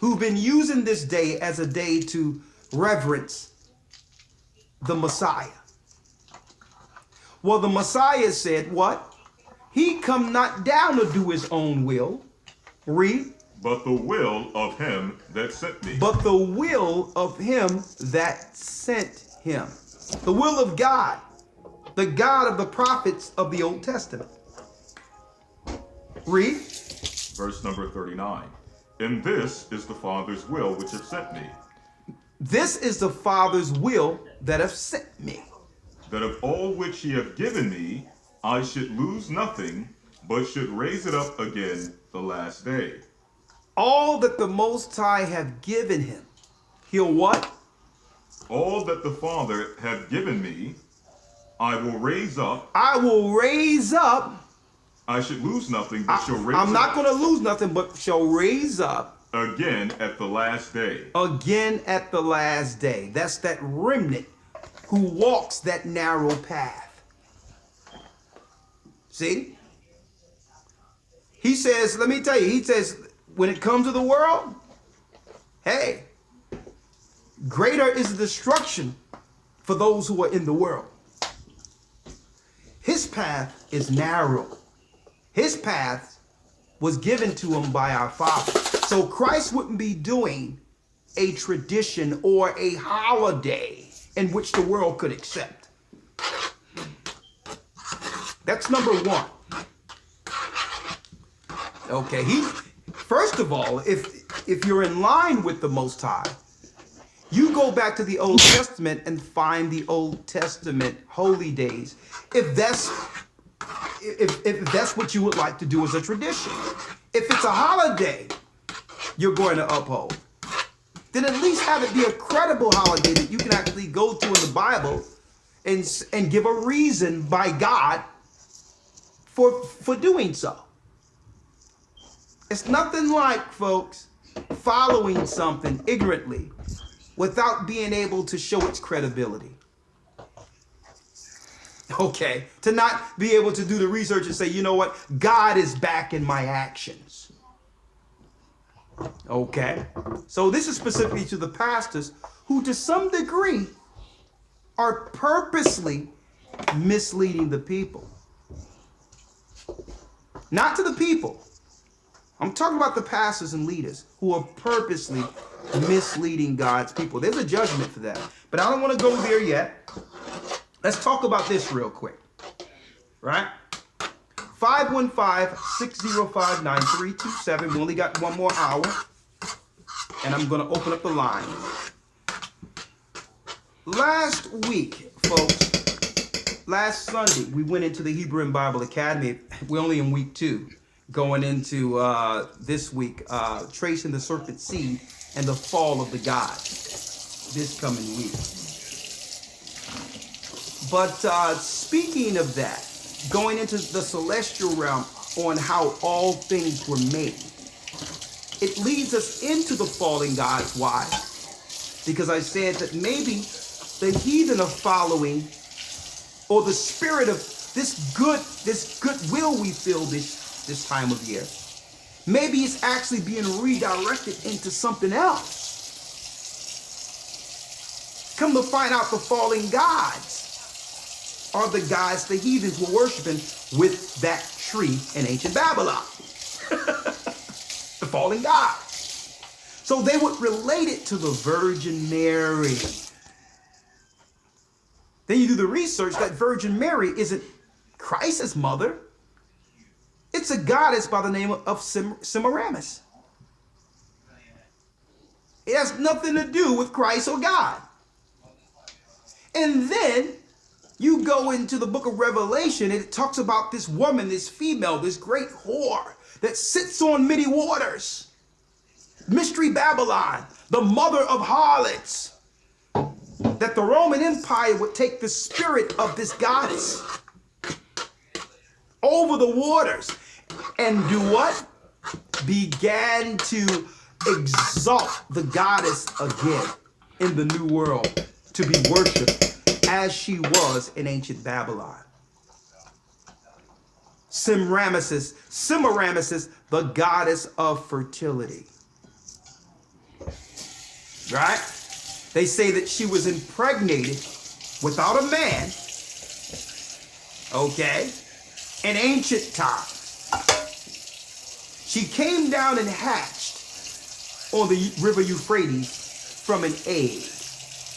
Speaker 1: who've been using this day as a day to reverence the Messiah. Well, the Messiah said what? He come not down to do his own will. Read.
Speaker 4: But the will of him that sent me.
Speaker 1: But the will of him that sent him. The will of God. The God of the prophets of the Old Testament. Read.
Speaker 4: Verse number 39. And this is the Father's will which hath sent me.
Speaker 1: This is the Father's will that hath sent me.
Speaker 4: That of all which he hath given me, I should lose nothing, but should raise it up again the last day.
Speaker 1: All that the Most High have given him, he'll what?
Speaker 4: All that the Father hath given me, I will raise up.
Speaker 1: I will raise up.
Speaker 4: I should lose nothing, but shall raise
Speaker 1: I'm not
Speaker 4: it
Speaker 1: going to lose nothing, but shall raise up.
Speaker 4: again at the last day.
Speaker 1: Again at the last day. That's that remnant who walks that narrow path. See? He says, let me tell you, he says, when it comes to the world, hey, greater is the destruction for those who are in the world. His path is narrow. His path was given to him by our Father. So Christ wouldn't be doing a tradition or a holiday in which the world could accept. That's number one. Okay, first of all, if you're in line with the Most High, you go back to the Old Testament and find the Old Testament holy days. If that's what you would like to do as a tradition. If it's a holiday you're going to uphold, then at least have it be a credible holiday that you can actually go to in the Bible and give a reason by God for doing so. It's nothing like, folks, following something ignorantly without being able to show its credibility. Okay, to not be able to do the research and say, you know what, God is backing my actions. Okay, so this is specifically to the pastors who to some degree are purposely misleading the people. Not to the people. I'm talking about the pastors and leaders who are purposely misleading God's people. There's a judgment for that. But I don't want to go there yet. Let's talk about this real quick. Right? 515-605-9327. We only got one more hour. And I'm going to open up the line. Last week, folks, last Sunday, we went into the Hebrew and Bible Academy. We're only in week 2. Going into this week, tracing the serpent seed and the fall of the god this coming week. But speaking of that, going into the celestial realm on how all things were made, it leads us into the fallen gods. Why? Because I said that maybe the heathen are following, or the spirit of this goodwill we feel this time of year, maybe it's actually being redirected into something else. Come to find out, the fallen gods are the gods the heathens were worshiping with that tree in ancient Babylon. The fallen god. So they would relate it to the Virgin Mary. Then you do the research that Virgin Mary isn't Christ's mother. It's a goddess by the name of Semiramis. It has nothing to do with Christ or God. And then you go into the book of Revelation and it talks about this woman, this female, this great whore that sits on many waters. Mystery Babylon, the mother of harlots. That the Roman Empire would take the spirit of this goddess over the waters and do what? Began to exalt the goddess again in the new world to be worshipped as she was in ancient Babylon. Semiramis, the goddess of fertility. Right? They say that she was impregnated without a man, okay, in ancient times. She came down and hatched on the river Euphrates from an egg.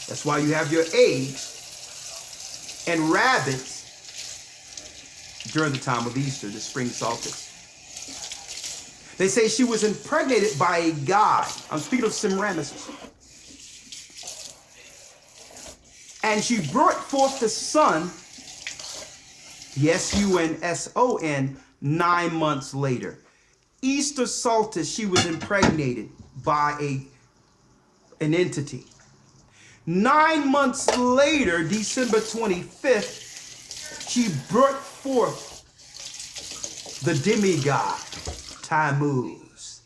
Speaker 1: That's why you have your eggs and rabbits during the time of Easter, the spring solstice. They say she was impregnated by a god. I'm speaking of Semiramis. And she brought forth the son, the S-U-N-S-O-N, 9 months later. Easter solstice, she was impregnated by an entity. 9 months later, December 25th, she brought forth the demigod, Tammuz.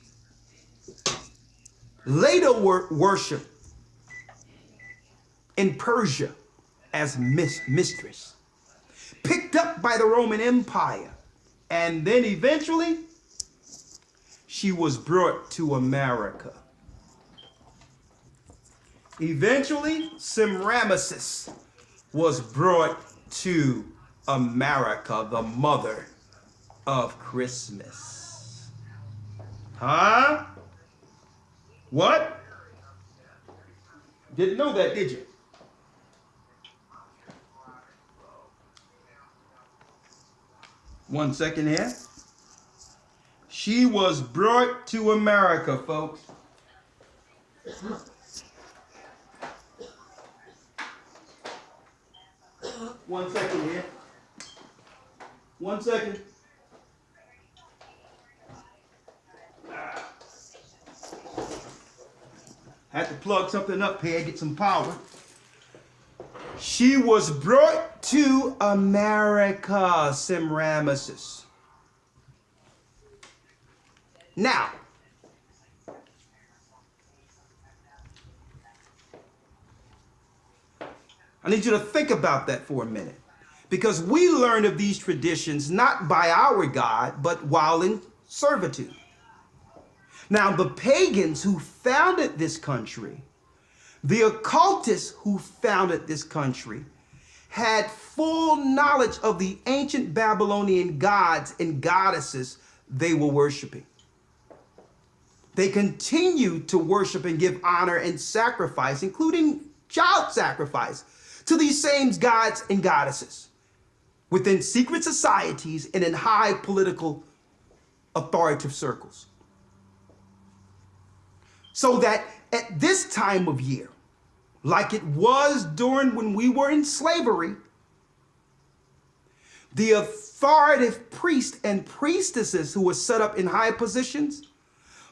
Speaker 1: Later worship in Persia as mistress, picked up by the Roman Empire, and then eventually she was brought to America. Eventually, Semiramis was brought to America, the mother of Christmas. Huh? What? Didn't know that, did you? One second here. She was brought to America, folks. One second here. One second. Had to plug something up here, get some power. She was brought to America, Semiramis. Now, I need you to think about that for a minute, because we learn of these traditions not by our God, but while in servitude. Now, the pagans who founded this country, the occultists who founded this country, had full knowledge of the ancient Babylonian gods and goddesses they were worshiping. They continued to worship and give honor and sacrifice, including child sacrifice, to these same gods and goddesses within secret societies and in high political authoritative circles. So that at this time of year, like it was during when we were in slavery, the authoritative priests and priestesses who were set up in high positions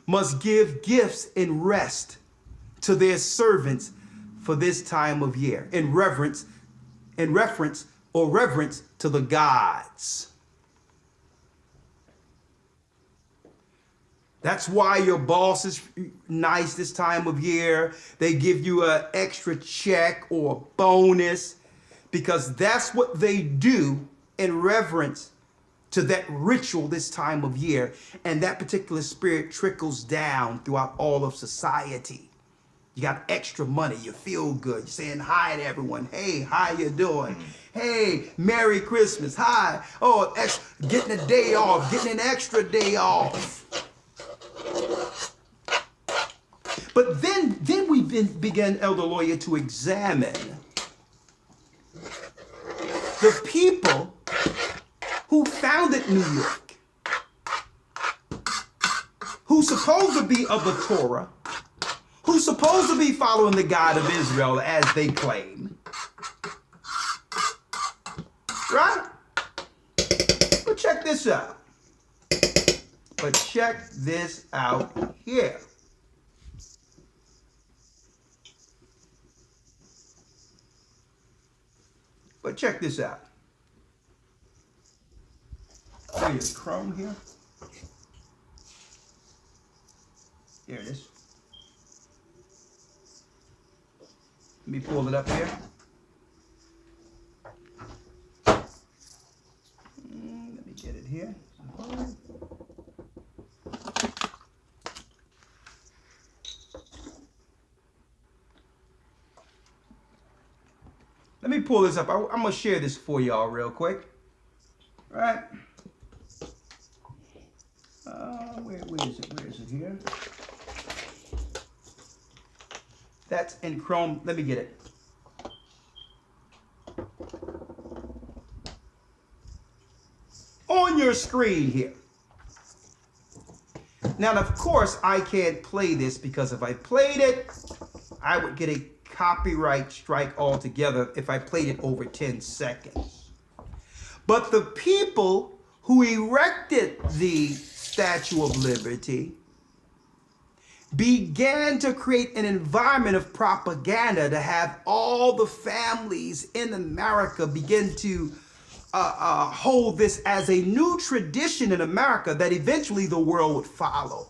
Speaker 1: must give gifts and rest to their servants for this time of year in reverence to the gods. That's why your boss is nice this time of year. They give you an extra check or bonus, because that's what they do in reverence to that ritual this time of year. And that particular spirit trickles down throughout all of society. You got extra money, you feel good, you're saying hi to everyone. Hey, how you doing? Hey, Merry Christmas. Hi. Oh, getting a day off, getting an extra day off. But then we began, Elder Lawyer, to examine the people who founded New York, who's supposed to be of the Torah, who's supposed to be following the God of Israel as they claim. Right? But check this out. But check this out here. But check this out. Here's Chrome here. There it is. Let me pull it up here. Let me get it here. Let me pull this up. I'm going to share this for y'all real quick. All right. Where is it? Where is it here? That's in Chrome. Let me get it. On your screen here. Now, of course, I can't play this because if I played it, I would get a copyright strike altogether if I played it over 10 seconds. But the people who erected the Statue of Liberty began to create an environment of propaganda to have all the families in America begin to hold this as a new tradition in America that eventually the world would follow.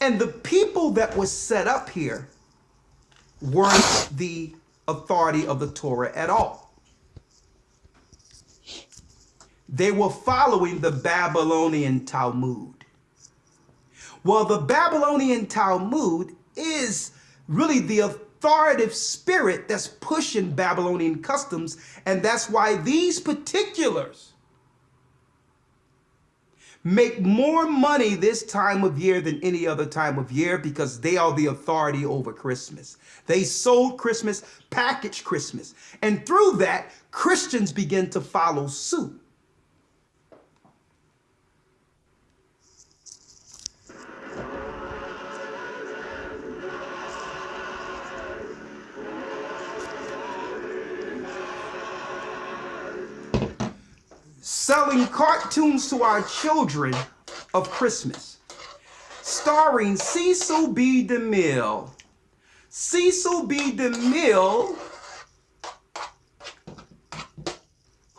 Speaker 1: And the people that were set up here weren't the authority of the Torah at all. They were following the Babylonian Talmud. Well, the Babylonian Talmud is really the authoritative spirit that's pushing Babylonian customs, and that's why these particulars make more money this time of year than any other time of year because they are the authority over Christmas. They sold Christmas, packaged Christmas, and through that, Christians begin to follow suit. Selling cartoons to our children of Christmas, starring Cecil B. DeMille. Cecil B. DeMille,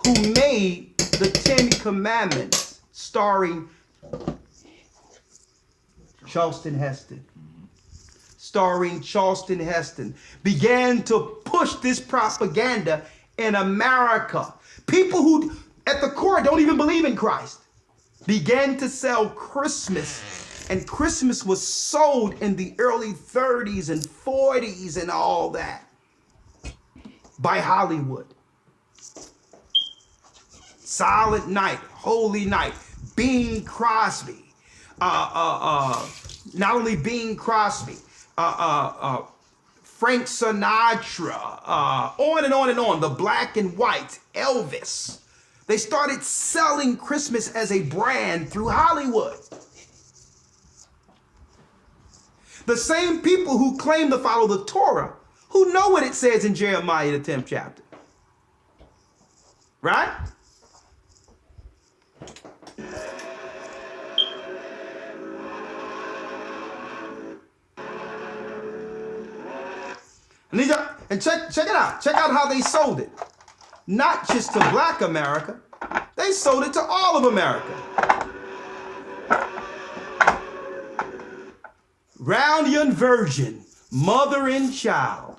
Speaker 1: who made the Ten Commandments, starring Charlton Heston. Starring Charlton Heston, began to push this propaganda in America. People who at the core don't even believe in Christ began to sell Christmas, and Christmas was sold in the early 30s and 40s and all that by Hollywood. Silent Night, Holy Night, Bing Crosby, not only Bing Crosby, Frank Sinatra, on and on and on, the Black and White, Elvis. They started selling Christmas as a brand through Hollywood. The same people who claim to follow the Torah, who know what it says in Jeremiah, the 10th chapter. Right? And check it out. Check out how they sold it. Not just to Black America, they sold it to all of America. Round yon virgin, mother and child.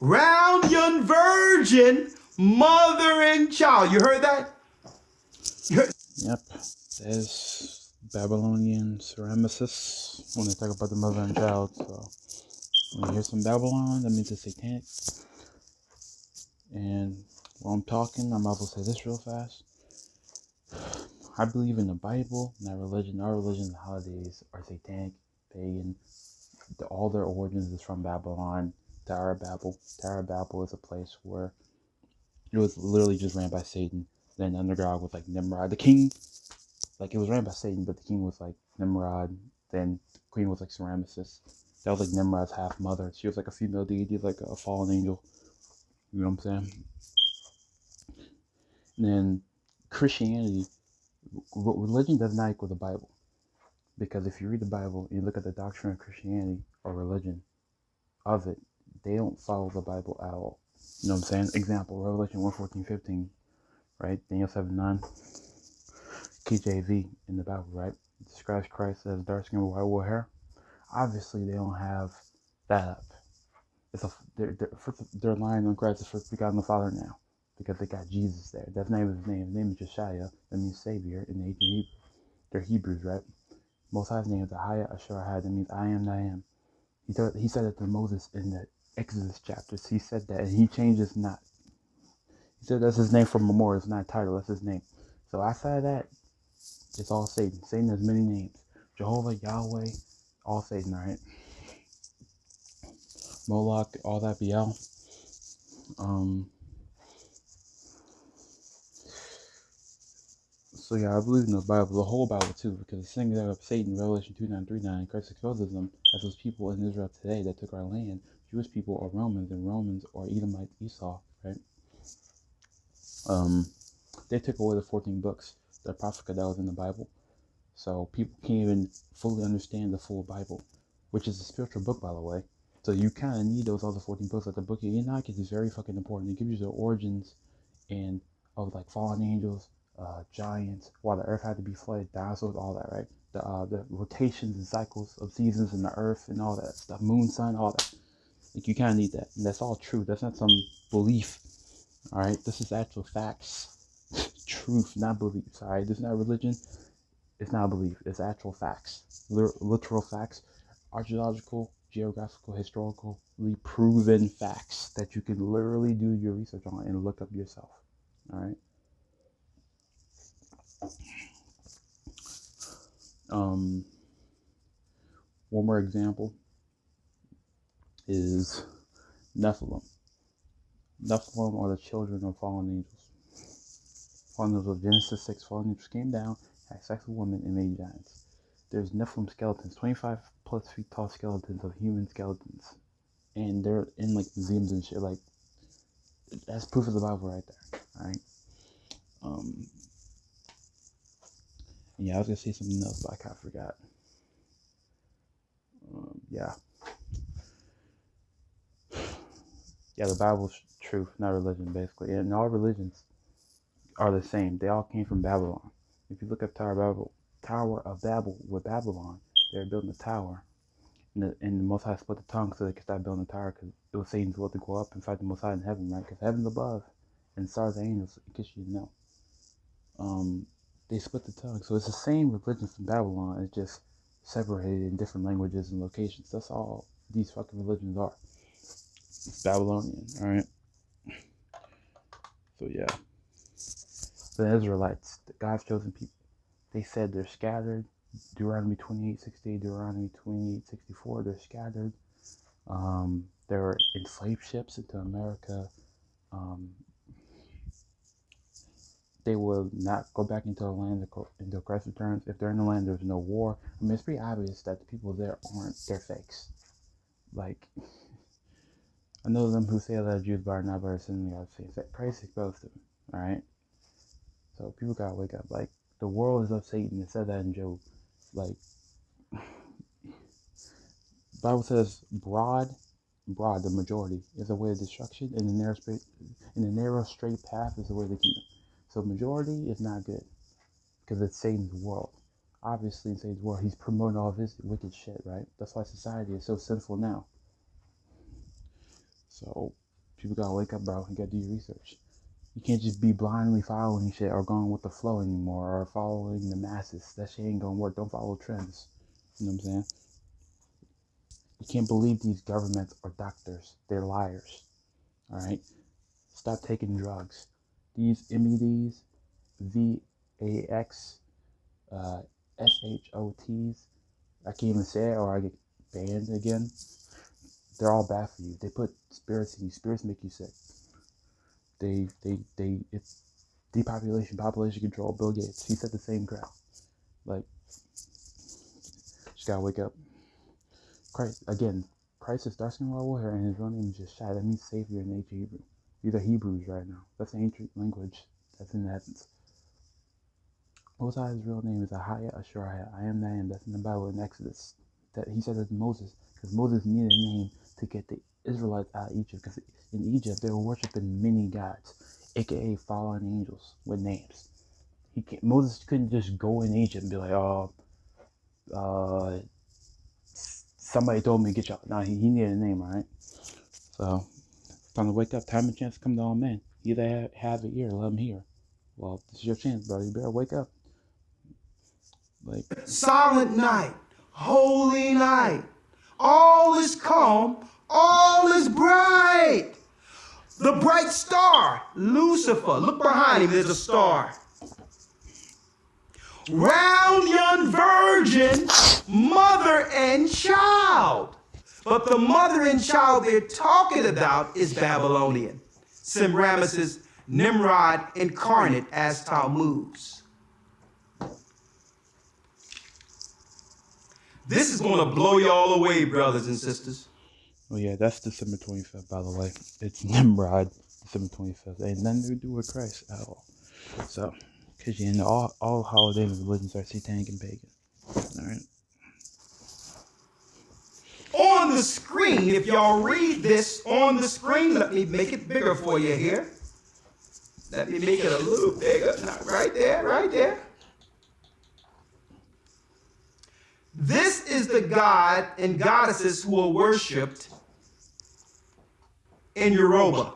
Speaker 1: Round yon virgin, mother and child. You heard that?
Speaker 6: Yep, there's Babylonian ceramicists when they talk about the mother and child. So when you hear some Babylon, that means it's satanic. And while I'm talking, I might as well say this real fast. I believe in the Bible, not religion. Our religion and holidays are satanic, pagan. All their origins is from Babylon, Tower of Babel. Tower of Babel is a place where it was literally just ran by Satan. Then underground was like Nimrod, the king. Like it was ran by Satan, but the king was like Nimrod. Then the queen was like Semiramis. That was like Nimrod's half mother. She was like a female deity, like a fallen angel. You know what I'm saying? And then Christianity, religion does not equal the Bible. Because if you read the Bible and you look at the doctrine of Christianity or religion of it, they don't follow the Bible at all. You know what I'm saying? Example, Revelation 1:14-15, right? Daniel 7:9, KJV in the Bible, right? It describes Christ as dark skin with white wool hair. Obviously, they don't have that up. They're lying on Christ, the first begotten of the Father now, because they got Jesus there. That's not even his name. His name is Josiah. That means Savior in the ancient Hebrew. They're Hebrews, right? Most High's name is Ahia Ashurahai. That means I am that I am. He said it to Moses in the Exodus chapters. He said that, and he changes not. He said that's his name from memorial. It's not a title. That's his name. So outside of that, it's all Satan. Satan has many names. Jehovah, Yahweh, all Satan, right? Moloch, all that Baal. So yeah, I believe in the Bible, the whole Bible too, because the thing of Satan, Revelation 2:9-39, Christ exposes them as those people in Israel today that took our land. Jewish people are Romans, and Romans are Edomites, Esau, right? They took away the 14 books, the Apocrypha that was in the Bible. So people can't even fully understand the full Bible, which is a spiritual book, by the way. So you kind of need those other 14 books. Like the book of Enoch is very fucking important. It gives you the origins and of like fallen angels, giants, why the earth had to be flooded, dinosaurs, all that, right? The rotations and cycles of seasons in the earth and all that stuff, moon, sun, all that. Like you kind of need that, and that's all true. That's not some belief. All right, this is actual facts, truth, not beliefs. All right, this is not religion. It's not a belief. It's actual facts, literal facts, archaeological, geographical, historically proven facts that you can literally do your research on and look up yourself. All right. One more example is Nephilim. Nephilim are the children of fallen angels. Fallen angels of Genesis 6, fallen angels came down, had sex with women, and made giants. There's Nephilim skeletons, 25 plus feet tall skeletons of human skeletons. And they're in like museums and shit. Like, that's proof of the Bible right there. Alright? Yeah, I was gonna say something else, but I kind of forgot. Yeah, the Bible's truth, not religion, basically. And all religions are the same. They all came from Babylon. If you look up Tower of Babel with Babylon, they were building a tower. And the Most High split the tongue so they could start building the tower, because it was Satan's will to go up and fight the Most High in heaven, right? Because heaven's above, and stars and angels, in case you didn't know. They split the tongue. So it's the same religion from Babylon. It's just separated in different languages and locations. That's all these fucking religions are. It's Babylonian, alright? So yeah. The Israelites, the God's chosen people, they said they're scattered. Deuteronomy 28:68, Deuteronomy 28:64, they're scattered. They're in slave ships into America. They will not go back into the land until Christ returns. If they're in the land, there's no war. I mean, it's pretty obvious that the people there they're fakes. Like, I know them who say that Jews are not better than the other things. That Christ exposed them, alright? So people gotta wake up. Like, the world is of Satan. It said that in Job. Like, the Bible says broad, the majority, is the way of destruction, and the narrow straight path is the way of the kingdom. So majority is not good, because it's Satan's world. Obviously, in Satan's world, he's promoting all of his wicked shit, right? That's why society is so sinful now. So people gotta wake up, bro, and gotta do your research. You can't just be blindly following shit or going with the flow anymore, or following the masses. That shit ain't gonna work. Don't follow trends. You know what I'm saying? You can't believe these governments or doctors. They're liars. Alright? Stop taking drugs. these MEDs, VAX, SHOTs, I can't even say it or I get banned again. They're all bad for you. They put spirits in you. Spirits make you sick. It's depopulation, population control. Bill Gates, he said the same crap. Like, just gotta wake up. Christ is Darcy Warrior, and his real name is just Shai. That means Savior in ancient Hebrew. These are Hebrews right now. That's the ancient language that's in the heavens. Most High's real name is Ahaya Ashuraya. I am that I am. That's in the Bible in Exodus. That he said that to Moses, because Moses needed a name to get the Israelites out of Egypt. Because in Egypt they were worshiping many gods, aka fallen angels with names. Moses couldn't just go in Egypt and be like, somebody told me to get y'all. Nah, he needed a name, alright? So, time to wake up. Time and chance to come to all men. You that have an ear, let them hear. Well, this is your chance, brother. You better wake up. Like,
Speaker 1: Silent night, holy night. All is calm, all is bright. The bright star, Lucifer. Look behind him, there's a star. Round young virgin, mother and child. But the mother and child they're talking about is Babylonian. Semiramis, Nimrod incarnate as Tammuz. This is going to blow y'all away, brothers and sisters.
Speaker 6: oh yeah, that's December 25th, by the way. It's Nimrod, December 25th. Ain't nothing to do with Christ at all. So, because you know, all holidays and religions are satanic and pagan. Alright?
Speaker 1: On the screen, if y'all read this on the screen, let me make it bigger for you here. Let me make it a little bigger. Right there, right there. This is the god and goddesses who are worshipped in Yoruba,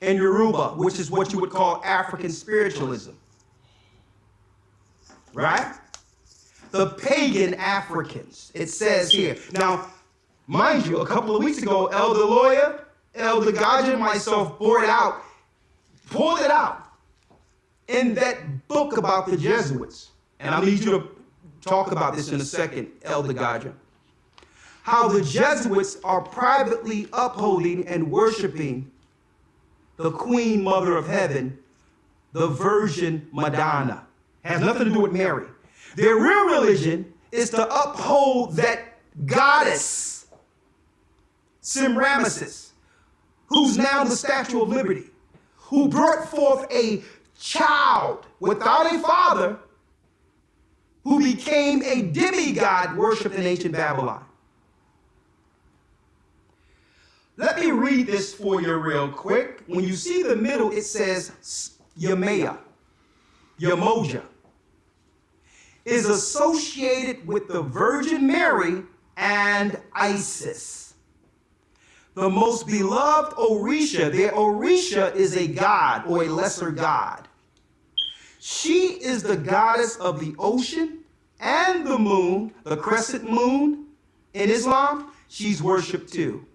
Speaker 1: which is what you would call African spiritualism. Right? The pagan Africans, it says here. Now, mind you, a couple of weeks ago, Elder Lawyer, Elder Gaja, and myself pulled it out in that book about the Jesuits. And I need you to talk about this in a second, Elder Gaja. How the Jesuits are privately upholding and worshiping the Queen Mother of Heaven, the Virgin Madonna. Has nothing to do with Mary. Their real religion is to uphold that goddess, Semiramis, who's now the Statue of Liberty, who brought forth a child without a father, who became a demigod worshipped in ancient Babylon. Let me read this for you real quick. When you see the middle, it says Yamoja is associated with the Virgin Mary and Isis. The most beloved Orisha, their Orisha is a god or a lesser god. She is the goddess of the ocean and the moon, the crescent moon. In Islam, she's worshipped too.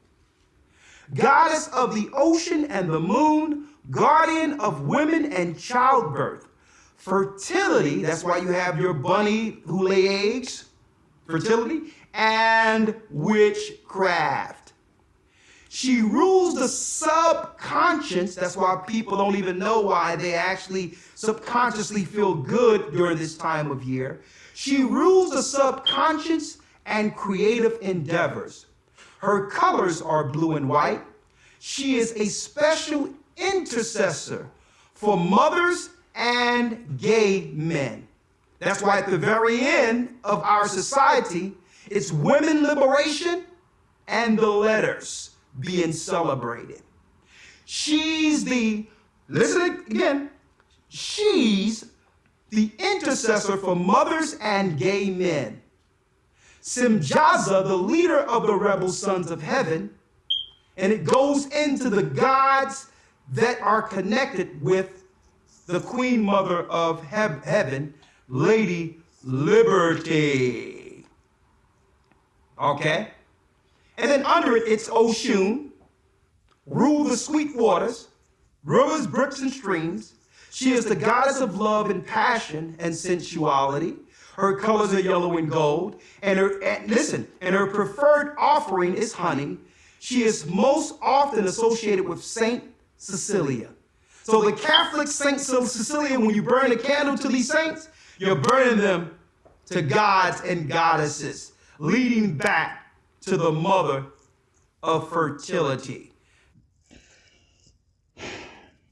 Speaker 1: Goddess of the ocean and the moon, guardian of women and childbirth. Fertility, that's why you have your bunny who lay eggs, fertility, and witchcraft. She rules the subconscious, that's why people don't even know why they actually subconsciously feel good during this time of year. She rules the subconscious and creative endeavors. Her colors are blue and white. She is a special intercessor for mothers and gay men. That's why at the very end of our society, it's women liberation and the letters being celebrated. She's the, listen again, she's the intercessor for mothers and gay men. Simjaza, the leader of the rebel sons of heaven, and it goes into the gods that are connected with the Queen Mother of Heaven, Lady Liberty. Okay? And then under it, it's Oshun, rule the sweet waters, rivers, brooks, and streams. She is the goddess of love and passion and sensuality. Her colors are yellow and gold. And her preferred offering is honey. She is most often associated with Saint Cecilia. So the Catholic Saint Cecilia, when you burn a candle to these saints, you're burning them to gods and goddesses, leading back to the mother of fertility.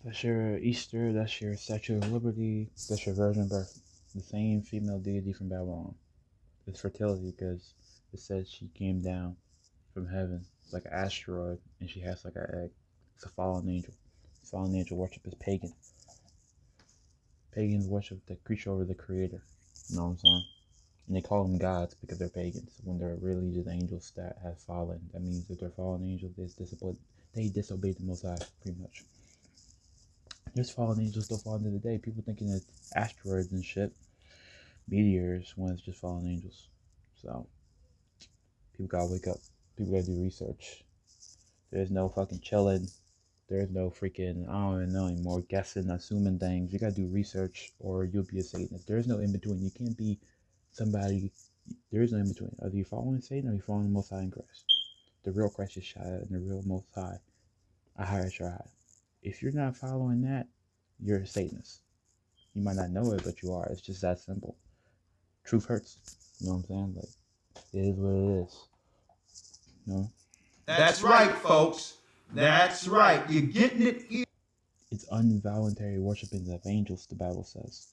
Speaker 6: That's your Easter, that's your Statue of Liberty, that's your Virgin Birth. The same female deity from Babylon. It's fertility because it says she came down from heaven like an asteroid and she has like an egg. It's a fallen angel. Fallen angel worship is pagan. Pagans worship the creature over the creator. You know what I'm saying? And they call them gods because they're pagans. When they're really just angels that have fallen, that means that they're fallen angels. They disobeyed the Most High, pretty much. There's fallen angels still falling to the day. People thinking it's asteroids and shit, meteors, when it's just fallen angels. So people gotta wake up. People gotta do research. There's no fucking chilling. There's no freaking, I don't even know anymore, guessing, assuming things. You gotta do research or you'll be a Satanist. There's no in between. You can't be somebody. There is no in between. Are you following Satan or are you following the Most High in Christ? The real Christ is shot at and the real Most High, I hire your high. If you're not following that, you're a Satanist. You might not know it, but you are. It's just that simple. Truth hurts. You know what I'm saying? Like, it is what it is. You know?
Speaker 1: That's right, folks. That's right. You're getting it here.
Speaker 6: It's involuntary worshiping of angels, the Bible says.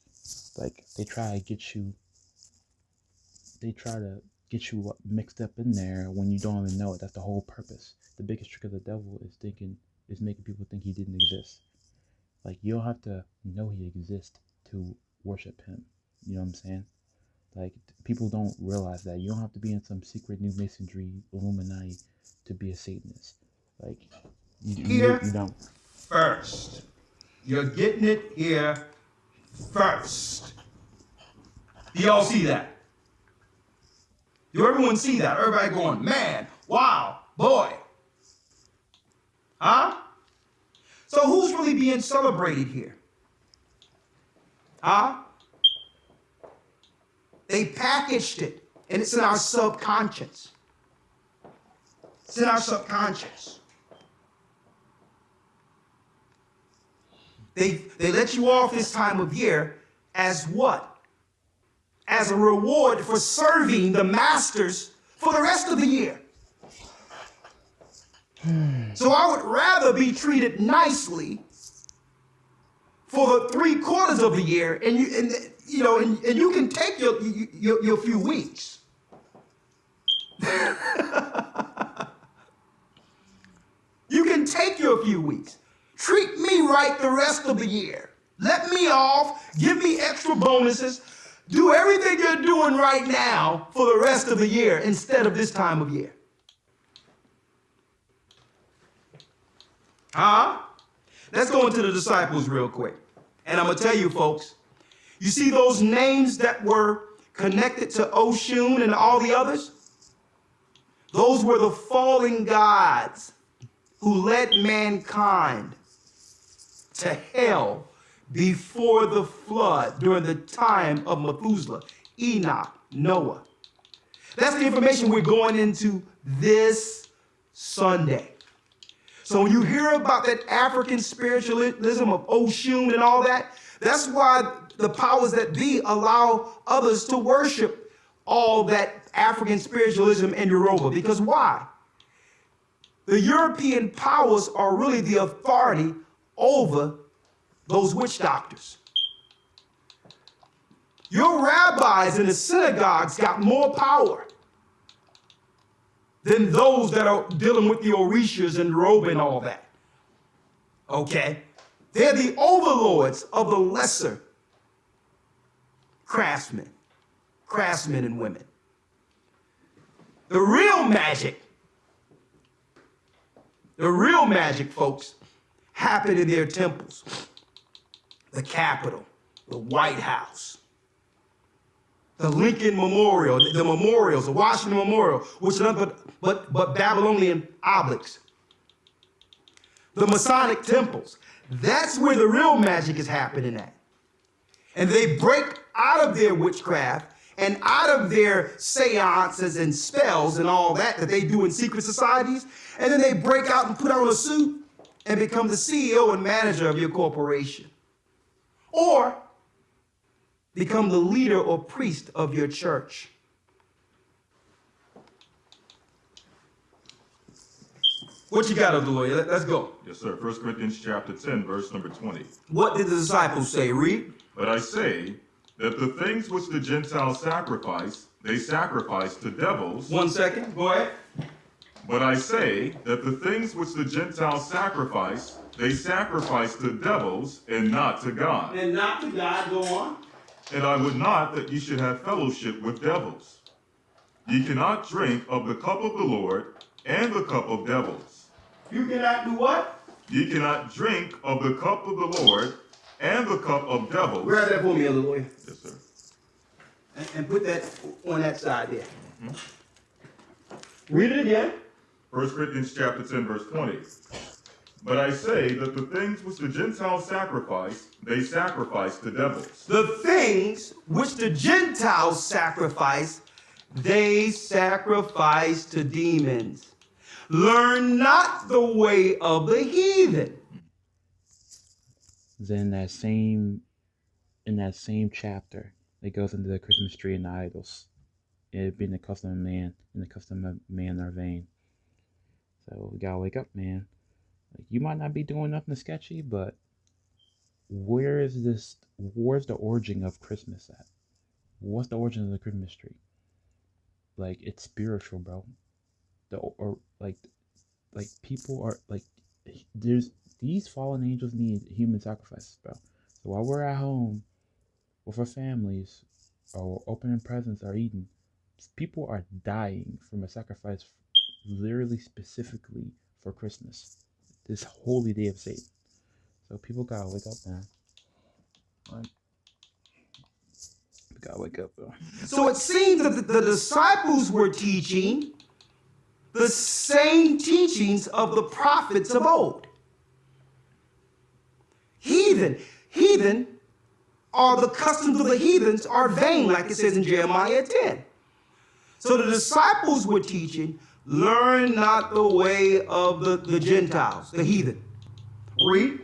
Speaker 6: Like, they try to get you mixed up in there when you don't even know it. That's the whole purpose. The biggest trick of the devil is making people think he didn't exist. Like, you don't have to know he exists to worship him. You know what I'm saying? Like, people don't realize that. You don't have to be in some secret New Masonry Illuminati to be a Satanist. Like, you don't.
Speaker 1: First. You're getting it here first. Do y'all see that? Do everyone see that? Everybody going, man, wow, boy. Huh? So who's really being celebrated here? Huh? They packaged it, and it's in our subconscious. It's in our subconscious. They let you off this time of year as what? As a reward for serving the masters for the rest of the year. So I would rather be treated nicely for the 3/4 of the year, and you can take your few weeks. You can take your few weeks. Treat me right the rest of the year. Let me off. Give me extra bonuses. Do everything you're doing right now for the rest of the year instead of this time of year. Huh? Let's go into the disciples real quick. And I'm going to tell you, folks, you see those names that were connected to Oshun and all the others? Those were the fallen gods who led mankind to hell before the flood during the time of Methuselah, Enoch, Noah. That's the information we're going into this Sunday. So when you hear about that African spiritualism of Oshun and all that, that's why the powers that be allow others to worship all that African spiritualism in Yoruba. Because why? The European powers are really the authority over those witch doctors. Your rabbis in the synagogues got more power than those that are dealing with the Orishas and Yoruba and all that. Okay? They're the overlords of the lesser craftsmen and women. The real magic, folks, happened in their temples. The Capitol, the White House, the Lincoln Memorial, the memorials, the Washington Memorial, which are nothing but Babylonian obelisks. The Masonic temples. That's where the real magic is happening at. And they break out of their witchcraft and out of their seances and spells and all that they do in secret societies. And then they break out and put on a suit and become the CEO and manager of your corporation. Or become the leader or priest of your church. What you got, Lawyer? Let's go.
Speaker 4: Yes, sir. 1 Corinthians chapter 10, verse number 20.
Speaker 1: What did the disciples say? Read.
Speaker 4: But I say that the things which the Gentiles sacrifice, they sacrifice to devils.
Speaker 1: 1 second. Go ahead.
Speaker 4: But I say that the things which the Gentiles sacrifice, they sacrifice to devils and not to God.
Speaker 1: And not to God. Go on.
Speaker 4: And I would not that ye should have fellowship with devils. Ye cannot drink of the cup of the Lord and the cup of devils.
Speaker 1: You cannot do what?
Speaker 4: Ye cannot drink of the cup of the Lord and the cup of devils.
Speaker 1: Grab that for me, other lawyer.
Speaker 4: Yes, sir.
Speaker 1: And put that on that side there. Read it again.
Speaker 4: 1 Corinthians chapter 10, verse 20. But I say that the things which the Gentiles sacrifice, they sacrifice to devils.
Speaker 1: The things which the Gentiles sacrifice, they sacrifice to demons. Learn not the way of the heathen.
Speaker 6: Then in that same chapter, it goes into the Christmas tree and the idols. It being the custom of man, and the custom of man are vain. So we gotta wake up, man. Like, you might not be doing nothing sketchy, but where's the origin of Christmas at? What's the origin of the Christmas tree? Like, it's spiritual, bro. Like people are like, there's these fallen angels need human sacrifices, bro. So while we're at home with our families, or opening presents or eating, people are dying from a sacrifice literally specifically for Christmas, this holy day of Satan. So people gotta wake up, man. Like, we gotta wake up, bro.
Speaker 1: So it seems that the disciples were teaching the same teachings of the prophets of old. Heathen are the customs of the heathens are vain, like it says in Jeremiah 10. So the disciples were teaching, learn not the way of the Gentiles, the heathen. Read.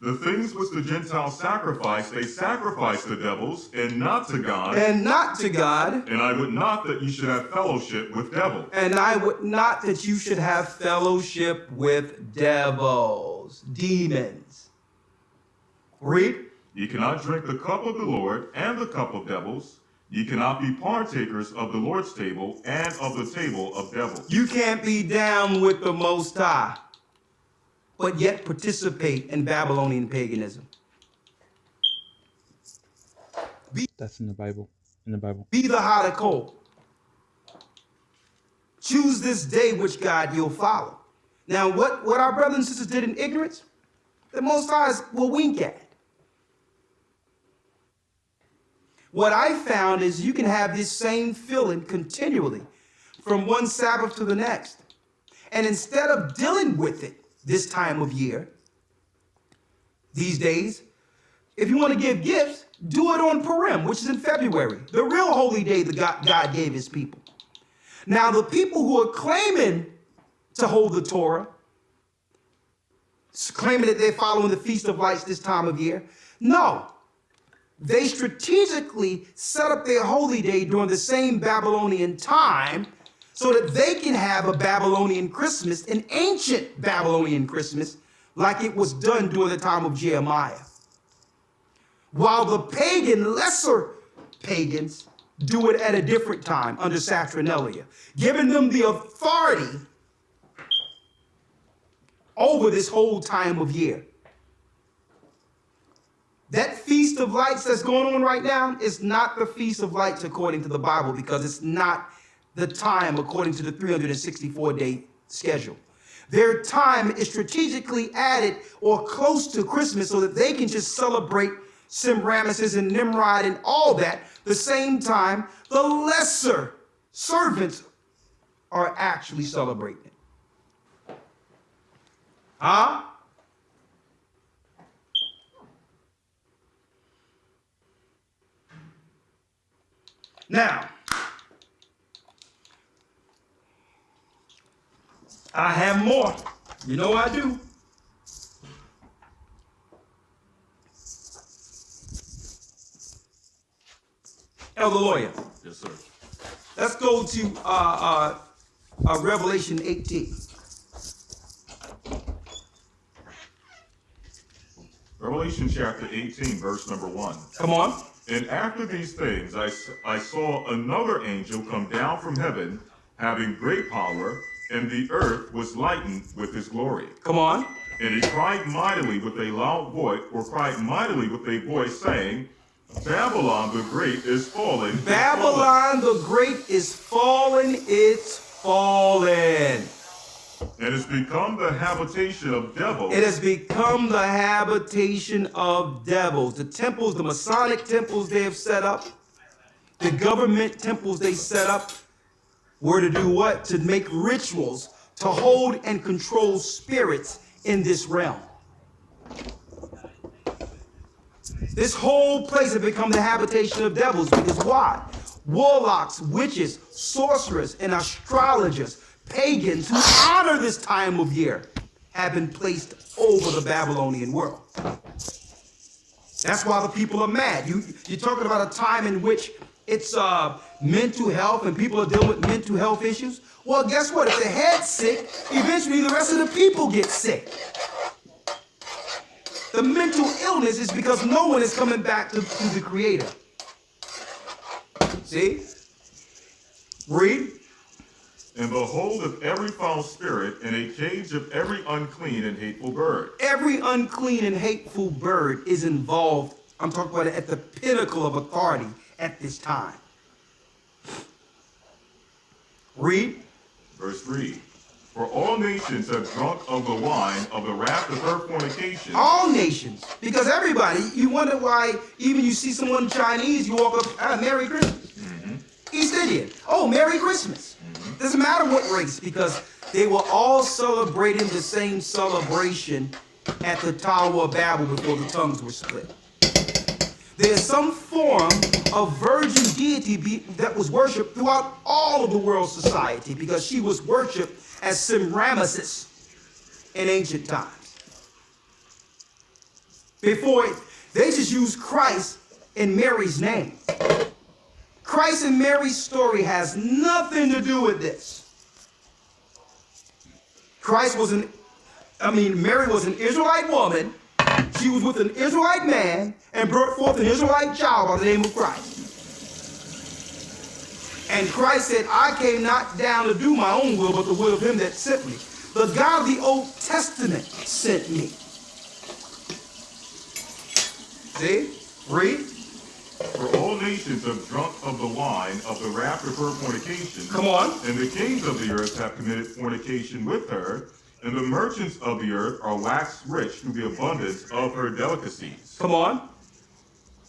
Speaker 4: The things which the Gentiles sacrifice, they sacrifice to devils and not to God.
Speaker 1: And not to God.
Speaker 4: And I would not that you should have fellowship with devils.
Speaker 1: And I would not that you should have fellowship with devils, demons. Read.
Speaker 4: Ye cannot drink the cup of the Lord and the cup of devils. Ye cannot be partakers of the Lord's table and of the table of devils.
Speaker 1: You can't be down with the Most High, but yet participate in Babylonian paganism.
Speaker 6: That's in the Bible. In the Bible.
Speaker 1: Be the hot or cold. Choose this day which God you'll follow. Now, what our brothers and sisters did in ignorance, the Most High will wink at. What I found is you can have this same feeling continually from one Sabbath to the next. And instead of dealing with it this time of year, these days, if you want to give gifts, do it on Purim, which is in February, the real holy day that God gave his people. Now, the people who are claiming to hold the Torah, claiming that they're following the Feast of Lights this time of year, no. They strategically set up their holy day during the same Babylonian time so that they can have a Babylonian Christmas, an ancient Babylonian Christmas, like it was done during the time of Jeremiah. While the lesser pagans do it at a different time under Saturnalia, giving them the authority over this whole time of year. That Feast of Lights that's going on right now is not the Feast of Lights according to the Bible, because it's not the time according to the 364-day schedule. Their time is strategically added or close to Christmas so that they can just celebrate Semiramis and Nimrod and all that the same time the lesser servants are actually celebrating it. Huh? Now, I have more. You know I do. Elder Lawyer,
Speaker 4: Yes, sir.
Speaker 1: let's go to Revelation 18.
Speaker 4: Revelation chapter 18, verse number 1.
Speaker 1: Come on.
Speaker 4: And after these things, I saw another angel come down from heaven, having great power, and the earth was lightened with his glory.
Speaker 1: Come on.
Speaker 4: And he cried mightily with a loud voice, saying, Babylon the Great is fallen.
Speaker 1: Babylon the Great is fallen, it's fallen.
Speaker 4: And has become the habitation of devils.
Speaker 1: It has become the habitation of devils. The temples, the Masonic temples they have set up, the government temples they set up, were to do what? To make rituals, to hold and control spirits in this realm. This whole place has become the habitation of devils because why? Warlocks, witches, sorcerers, and astrologers, pagans who honor this time of year have been placed over the Babylonian world. That's why the people are mad. You're talking about a time in which it's mental health and people are dealing with mental health issues. Well, guess what? If the head's sick, eventually the rest of the people get sick. The mental illness is because no one is coming back to the Creator. See? Read.
Speaker 4: And behold, of every foul spirit, and a cage of every unclean and hateful bird.
Speaker 1: Every unclean and hateful bird is involved. I'm talking about it at the pinnacle of authority at this time. Read.
Speaker 4: Verse 3. For all nations have drunk of the wine of the wrath of her fornication.
Speaker 1: All nations. Because everybody, you wonder why even you see someone Chinese, you walk up, Merry Christmas. East Indian, oh, Merry Christmas. Doesn't matter what race, because they were all celebrating the same celebration at the Tower of Babel before the tongues were split. There's some form of virgin deity that was worshipped throughout all of the world society because she was worshipped as Semiramis in ancient times. Before they just used Christ in Mary's name. Christ and Mary's story has nothing to do with this. Mary was an Israelite woman. She was with an Israelite man and brought forth an Israelite child by the name of Christ. And Christ said, I came not down to do my own will, but the will of him that sent me. The God of the Old Testament sent me. See? Read.
Speaker 4: For all nations have drunk of the wine of the wrath of her fornication.
Speaker 1: Come on.
Speaker 4: And the kings of the earth have committed fornication with her. And the merchants of the earth are waxed rich through the abundance of her delicacies.
Speaker 1: Come on.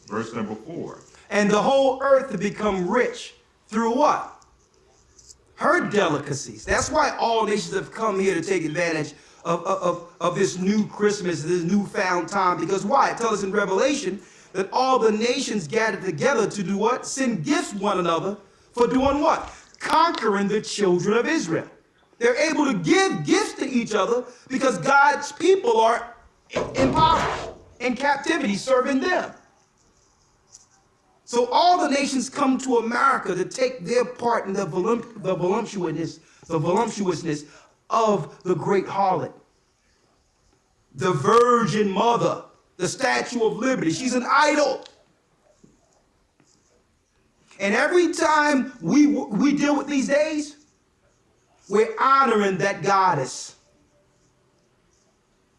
Speaker 4: Verse number 4.
Speaker 1: And the whole earth to become rich through what? Her delicacies. That's why all nations have come here to take advantage of this new Christmas, this newfound time. Because why? It tells us in Revelation that all the nations gathered together to do what? Send gifts one another for doing what? Conquering the children of Israel. They're able to give gifts to each other because God's people are impoverished, in captivity, serving them. So all the nations come to America to take their part in the voluptuousness of the great harlot. The Virgin Mother, the Statue of Liberty. She's an idol. And every time we deal with these days, we're honoring that goddess.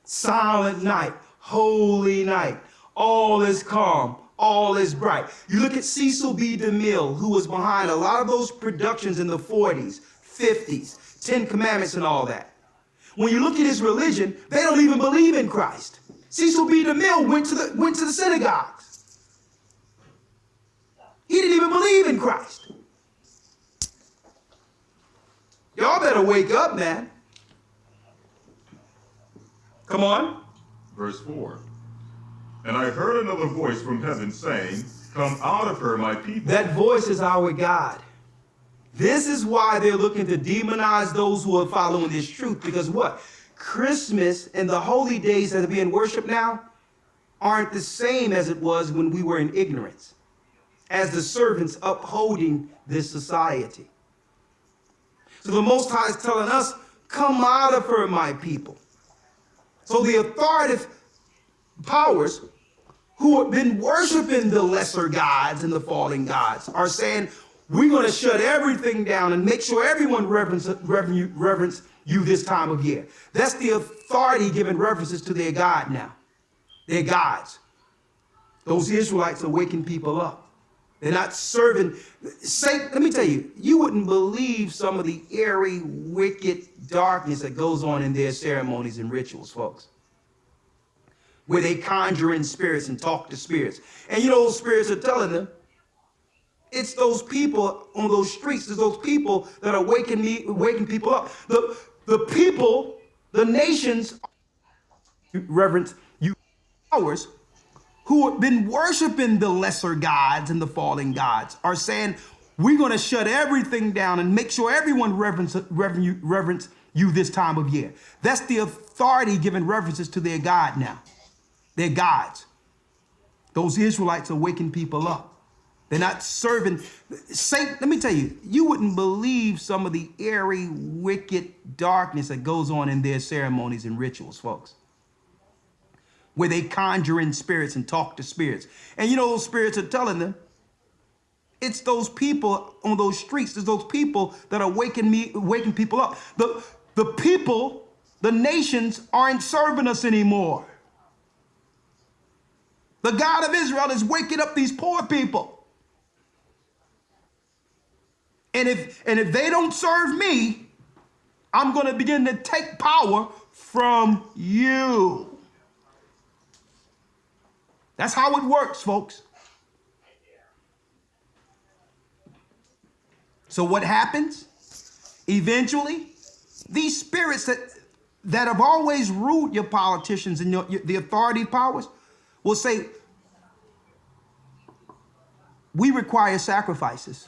Speaker 1: Silent night, holy night, all is calm, all is bright. You look at Cecil B. DeMille, who was behind a lot of those productions in the 40s, 50s, 10 Commandments and all that. When you look at his religion, they don't even believe in Christ. Cecil B. DeMille went to the synagogues. He didn't even believe in Christ. Y'all better wake up, man. Come on.
Speaker 4: Verse 4. And I heard another voice from heaven saying, Come out of her, my people.
Speaker 1: That voice is our God. This is why they're looking to demonize those who are following this truth. Because what? Christmas and the holy days that are being worshiped now aren't the same as it was when we were in ignorance, as the servants upholding this society. So the Most High is telling us, come out of her, my people. So the authoritative powers who have been worshiping the lesser gods and the fallen gods are saying, we're going to shut everything down and make sure everyone reverence you this time of year. That's the authority giving references to their God now. Their gods. Those Israelites are waking people up. They're not serving. Let me tell you, you wouldn't believe some of the airy, wicked darkness that goes on in their ceremonies and rituals, folks. Where they conjure in spirits and talk to spirits. And you know, those spirits are telling them, it's those people on those streets, it's those people that are waking people up. The people, the nations, reverence you powers, who have been worshiping the lesser gods and the fallen gods are saying, we're going to shut everything down and make sure everyone reverence you this time of year. That's the authority giving references to their God now. Their gods. Those Israelites are waking people up. They're not serving. Satan, let me tell you, you wouldn't believe some of the airy, wicked darkness that goes on in their ceremonies and rituals, folks. Where they conjure in spirits and talk to spirits. And you know, those spirits are telling them, it's those people on those streets, it's those people that are waking people up. The people, the nations aren't serving us anymore. The God of Israel is waking up these poor people. And if they don't serve me, I'm going to begin to take power from you. That's how it works, folks. So what happens? Eventually, these spirits that have always ruled your politicians and the authority powers will say, we require sacrifices.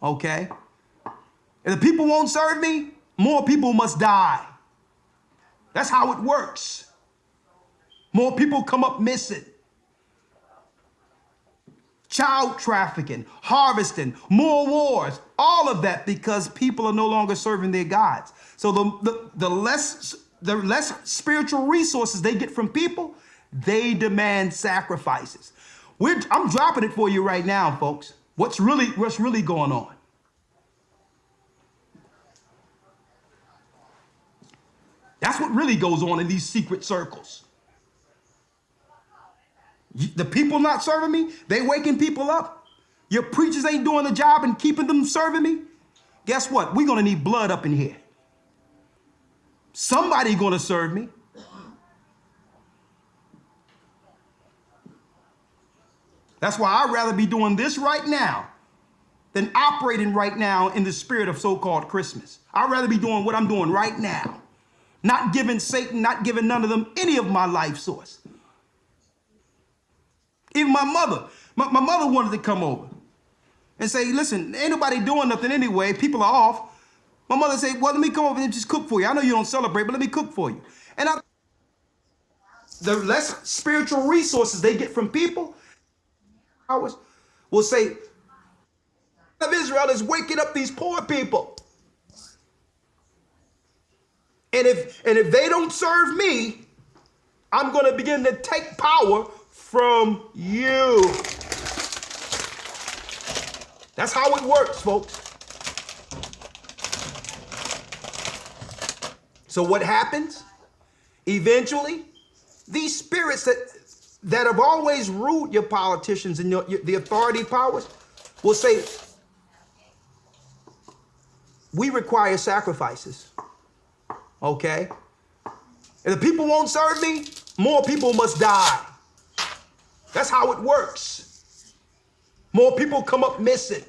Speaker 1: Okay? If the people won't serve me, more people must die. That's how it works. More people come up missing. Child trafficking, harvesting, more wars, all of that because people are no longer serving their gods. So the less spiritual resources they get from people, they demand sacrifices. I'm dropping it for you right now, folks. What's really going on? That's what really goes on in these secret circles. The people not serving me, they waking people up. Your preachers ain't doing the job and keeping them serving me. Guess what? We're going to need blood up in here. Somebody going to serve me. That's why I'd rather be doing this right now than operating right now in the spirit of so-called Christmas. I'd rather be doing what I'm doing right now. Not giving Satan, not giving none of them any of my life source. Even my mother wanted to come over and say, listen, ain't nobody doing nothing anyway. People are off. My mother said, well, let me come over and just cook for you. I know you don't celebrate, but let me cook for you. And the less spiritual resources they get from people, ours will say, of Israel is waking up these poor people. And if they don't serve me, I'm going to begin to take power from you. That's how it works, folks. So what happens? Eventually, these spirits that have always ruled your politicians and the authority powers will say, we require sacrifices. Okay? If the people won't serve me, more people must die. That's how it works. More people come up missing.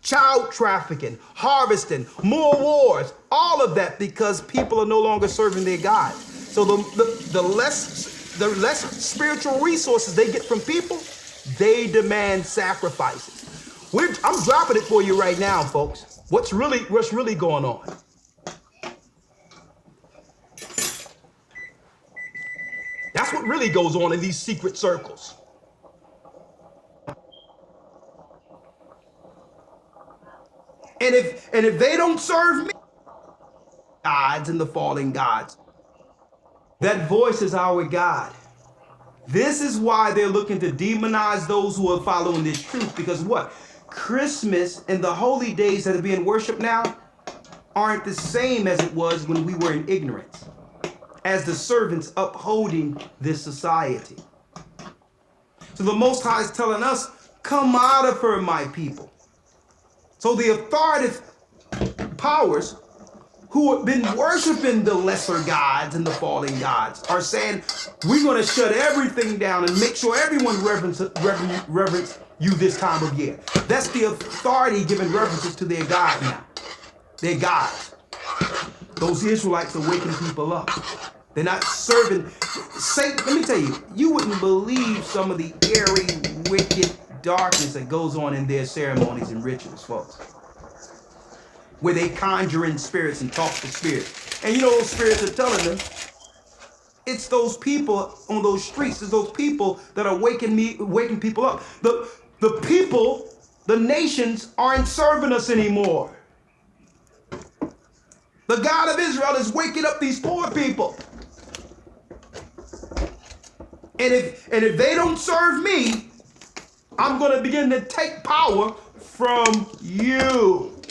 Speaker 1: Child trafficking, harvesting, more wars, all of that because people are no longer serving their God. So the less the less spiritual resources they get from people, they demand sacrifices. I'm dropping it for you right now, folks. What's really going on? That's what really goes on in these secret circles. And if they don't serve me, gods and the fallen gods, that voice is our God. This is why they're looking to demonize those who are following this truth. Because what? Christmas and the holy days that are being worshipped now aren't the same as it was when we were in ignorance, as the servants upholding this society. So the Most High is telling us, come out of her, my people. So the authoritative powers who have been worshiping the lesser gods and the fallen gods are saying, we're going to shut everything down and make sure everyone reverence you this time of year. That's the authority giving reverences to their God now. Their gods. Those Israelites are waking people up. They're not serving Satan. Let me tell you, you wouldn't believe some of the airy, wicked darkness that goes on in their ceremonies and rituals, folks, where they conjure in spirits and talk to spirits. And you know those spirits are telling them, it's those people on those streets, it's those people that are waking people up. The people, the nations aren't serving us anymore. The God of Israel is waking up these poor people. And if they don't serve me, I'm going to begin to take power from you.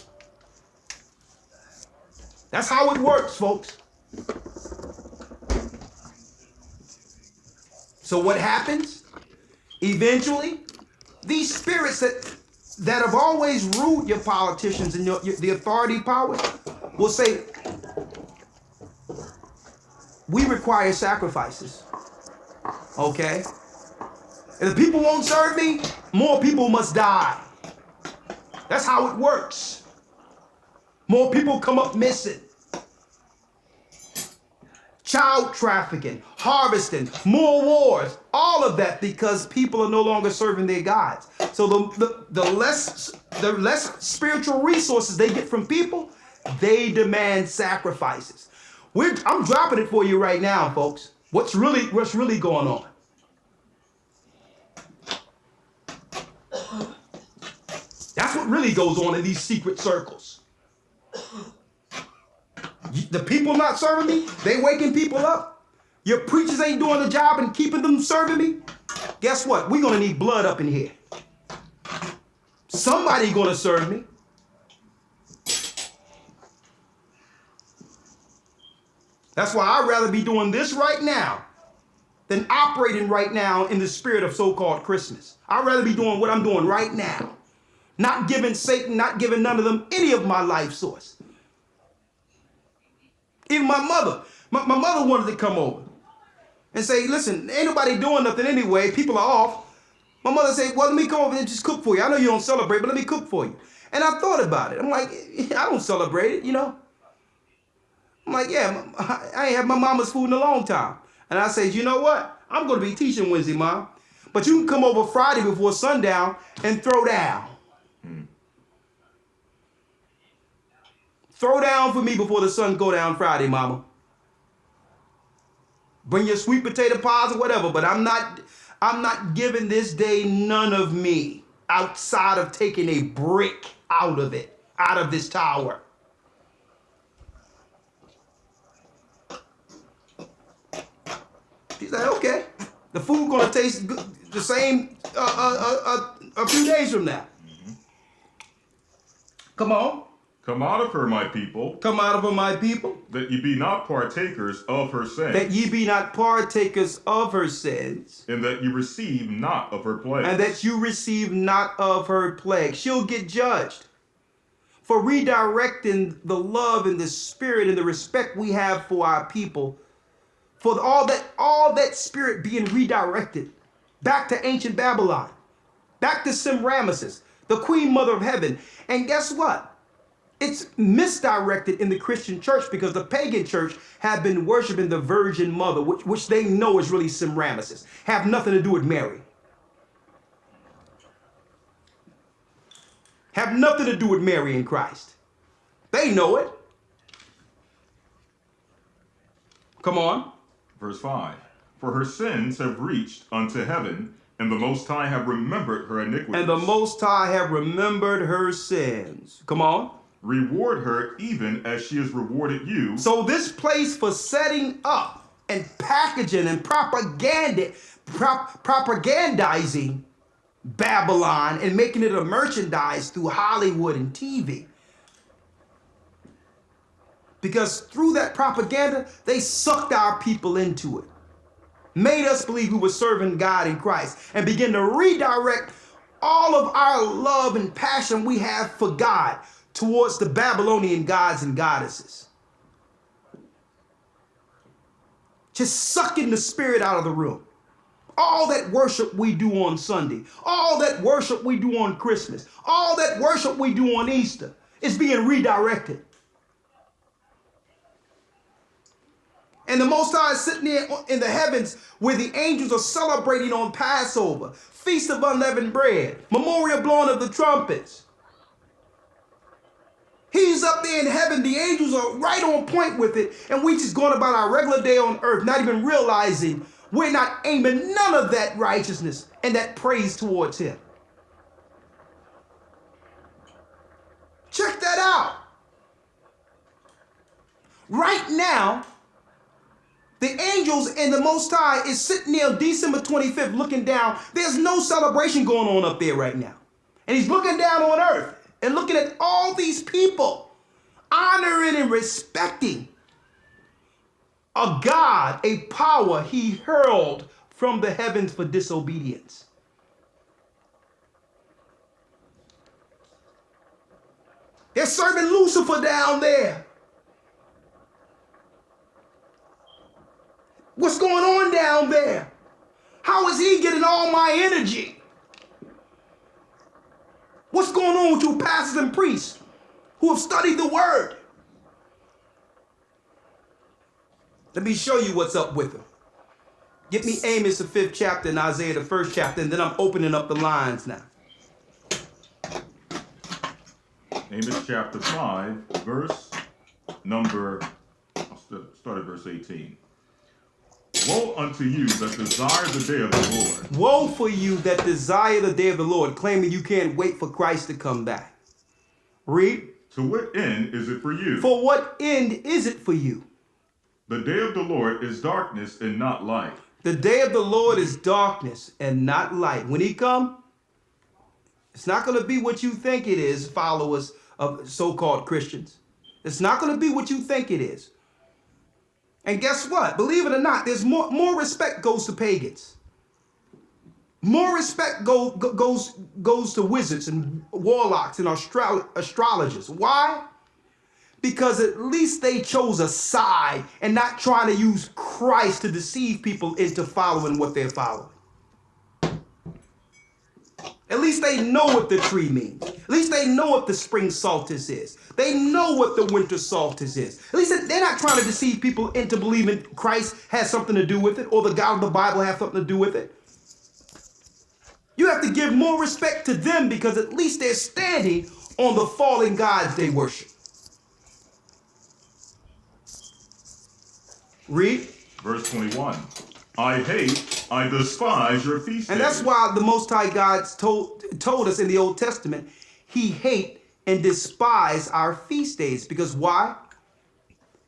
Speaker 1: That's how it works, folks. So what happens? Eventually, these spirits that have always ruled your politicians and the authority powers will say, we require sacrifices. Okay? And if people won't serve me, more people must die. That's how it works. More people come up missing. Child trafficking, harvesting, more wars, all of that because people are no longer serving their gods. So the less spiritual resources they get from people, they demand sacrifices. I'm dropping it for you right now, folks. What's really going on? That's what really goes on in these secret circles. The people not serving me, they waking people up. Your preachers ain't doing the job and keeping them serving me. Guess what? We're going to need blood up in here. Somebody going to serve me. That's why I'd rather be doing this right now than operating right now in the spirit of so-called Christmas. I'd rather be doing what I'm doing right now. Not giving Satan, not giving none of them any of my life source. Even my mother. My mother wanted to come over and say, listen, ain't nobody doing nothing anyway. People are off. My mother said, well, let me come over and just cook for you. I know you don't celebrate, but let me cook for you. And I thought about it. I'm like, I don't celebrate it, you know. I'm like, yeah, I ain't had my mama's food in a long time. And I said, you know what? I'm going to be teaching Wednesday, Mom. But you can come over Friday before sundown and throw down. Throw down for me before the sun go down Friday, Mama. Bring your sweet potato pies or whatever, but I'm not giving this day none of me outside of taking a brick out of it, out of this tower. She said, okay. The food gonna taste good, the same a few days from now. Come on.
Speaker 4: Come out of her, my people.
Speaker 1: Come out of her, my people.
Speaker 4: That ye be not partakers of her sins.
Speaker 1: That ye be not partakers of her sins.
Speaker 4: And that you receive not of her plagues.
Speaker 1: And that you receive not of her plague. She'll get judged for redirecting the love and the spirit and the respect we have for our people. For all that spirit being redirected back to ancient Babylon. Back to Semiramis, the queen mother of heaven. And guess what? It's misdirected in the Christian church because the pagan church have been worshiping the Virgin Mother, which they know is really Semiramis, have nothing to do with Mary. Have nothing to do with Mary and Christ. They know it. Come on.
Speaker 4: Verse 5. For her sins have reached unto heaven, and the Most High have remembered her iniquities.
Speaker 1: And the Most High have remembered her sins. Come on.
Speaker 4: Reward her even as she has rewarded you.
Speaker 1: So this place for setting up and packaging and propagandizing Babylon and making it a merchandise through Hollywood and TV. Because through that propaganda, they sucked our people into it. Made us believe we were serving God in Christ and began to redirect all of our love and passion we have for God towards the Babylonian gods and goddesses. Just sucking the spirit out of the room. All that worship we do on Sunday, all that worship we do on Christmas, all that worship we do on Easter is being redirected. And the Most High is sitting there in the heavens where the angels are celebrating on Passover, Feast of Unleavened Bread, Memorial Blowing of the Trumpets. He's up there in heaven. The angels are right on point with it. And we just going about our regular day on earth, not even realizing we're not aiming none of that righteousness and that praise towards him. Check that out. Right now, the angels and the Most High is sitting there on December 25th looking down. There's no celebration going on up there right now. And he's looking down on earth and looking at all these people, honoring and respecting a God, a power he hurled from the heavens for disobedience. They're serving Lucifer down there. What's going on down there? How is he getting all my energy? What's going on with you pastors and priests who have studied the word? Let me show you what's up with them. Get me Amos the 5th chapter and Isaiah the 1st chapter, and then I'm opening up the lines now.
Speaker 4: Amos chapter 5, verse number, I'll start at verse 18. Woe unto you that desire the day of the Lord.
Speaker 1: Woe for you that desire the day of the Lord, claiming you can't wait for Christ to come back. Read.
Speaker 4: To what end is it for you?
Speaker 1: For what end is it for you?
Speaker 4: The day of the Lord is darkness and not light.
Speaker 1: The day of the Lord is darkness and not light. When he come, it's not going to be what you think it is, followers of so-called Christians. It's not going to be what you think it is. And guess what? Believe it or not, there's more respect goes to pagans. More respect goes to wizards and warlocks and astrologers. Why? Because at least they chose a side and not trying to use Christ to deceive people into following what they're following. At least they know what the tree means. At least they know what the spring solstice is. They know what the winter solstice is. At least they're not trying to deceive people into believing Christ has something to do with it or the God of the Bible has something to do with it. You have to give more respect to them because at least they're standing on the fallen gods they worship. Read.
Speaker 4: Verse 21. I hate, I despise your feast days.
Speaker 1: And that's why the Most High God told us in the Old Testament, he hate and despise our feast days. Because why?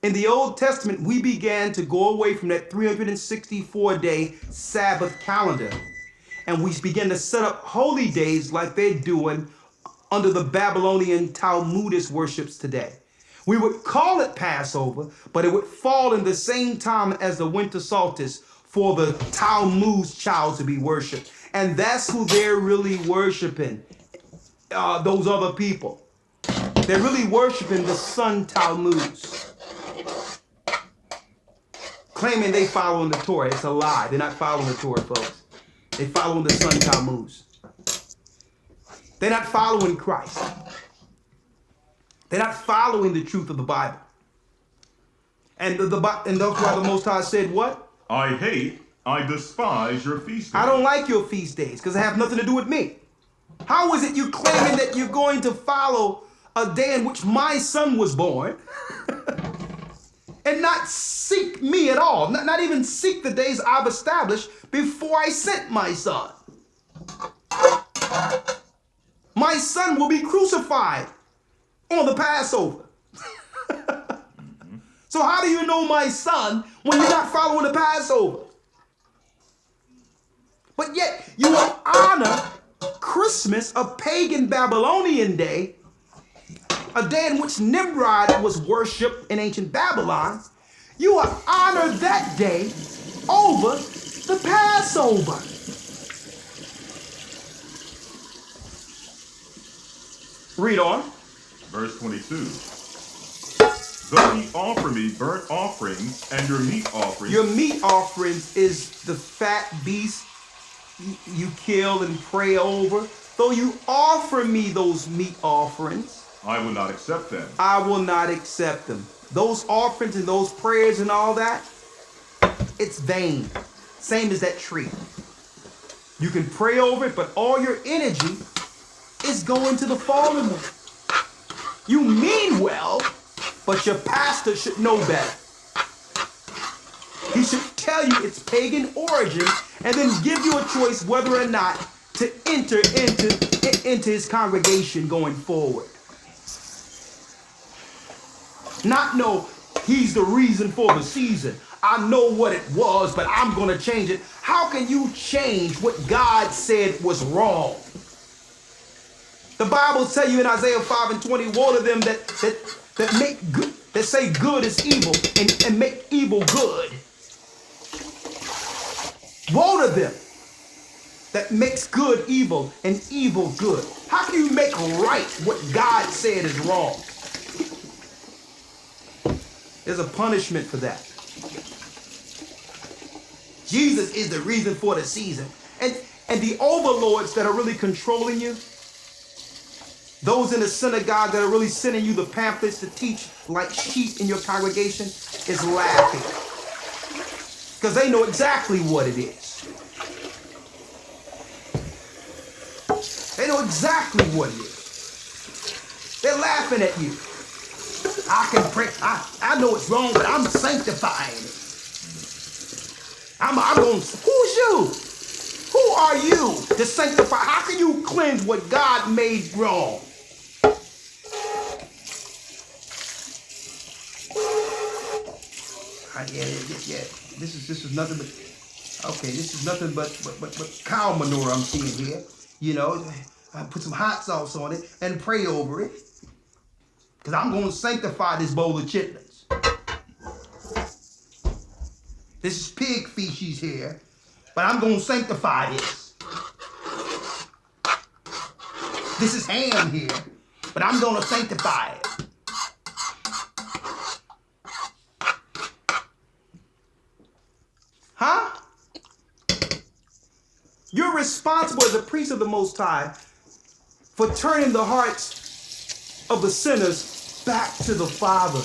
Speaker 1: In the Old Testament, we began to go away from that 364-day Sabbath calendar. And we began to set up holy days like they're doing under the Babylonian Talmudic worships today. We would call it Passover, but it would fall in the same time as the winter solstice for the Talmud's child to be worshipped. And that's who they're really worshiping, those other people. They're really worshiping the sun Talmuds, claiming they following the Torah. It's a lie. They're not following the Torah, folks. They're following the sun Talmuds. They're not following Christ. They're not following the truth of the Bible. And that's why the Most High said what?
Speaker 4: I despise your feast days.
Speaker 1: I don't like your feast days because they have nothing to do with me. How is it you claiming that you're going to follow a day in which my son was born and not seek me at all? Not even seek the days I've established before I sent my son. My son will be crucified on the Passover. So how do you know my son when you're not following the Passover? But yet you will honor Christmas, a pagan Babylonian day, a day in which Nimrod was worshipped in ancient Babylon. You will honor that day over the Passover. Read on.
Speaker 4: Verse 22. Though ye offer me burnt offerings and your meat offerings.
Speaker 1: Your meat offerings is the fat beast you kill and pray over. Though you offer me those meat offerings,
Speaker 4: I will not accept them.
Speaker 1: I will not accept them. Those offerings and those prayers and all that, it's vain. Same as that tree. You can pray over it, but all your energy is going to the fallen one. You mean well, but your pastor should know better. He should tell you its pagan origin and then give you a choice whether or not to enter into his congregation going forward. Not know he's the reason for the season. I know what it was, but I'm going to change it. How can you change what God said was wrong? The Bible tells you in Isaiah 5:20, woe to them that make good, that say good is evil and make evil good. Woe to them that makes good evil and evil good. How can you make right what God said is wrong? There's a punishment for that. Jesus is the reason for the season. And the overlords that are really controlling you, those in the synagogue that are really sending you the pamphlets to teach like sheep in your congregation, is laughing. Because they know exactly what it is. They know exactly what it is. They're laughing at you. I can pray. I know it's wrong, but I'm sanctifying it. I'm going, who's you? Who are you to sanctify? How can you cleanse what God made wrong? Yeah. This is nothing but, okay, this is nothing but cow manure I'm seeing here. You know, I put some hot sauce on it and pray over it. Because I'm going to sanctify this bowl of chitlins. This is pig feces here, but I'm going to sanctify this. This is ham here, but I'm going to sanctify it. Huh? You're responsible as a priest of the Most High for turning the hearts of the sinners back to the Father.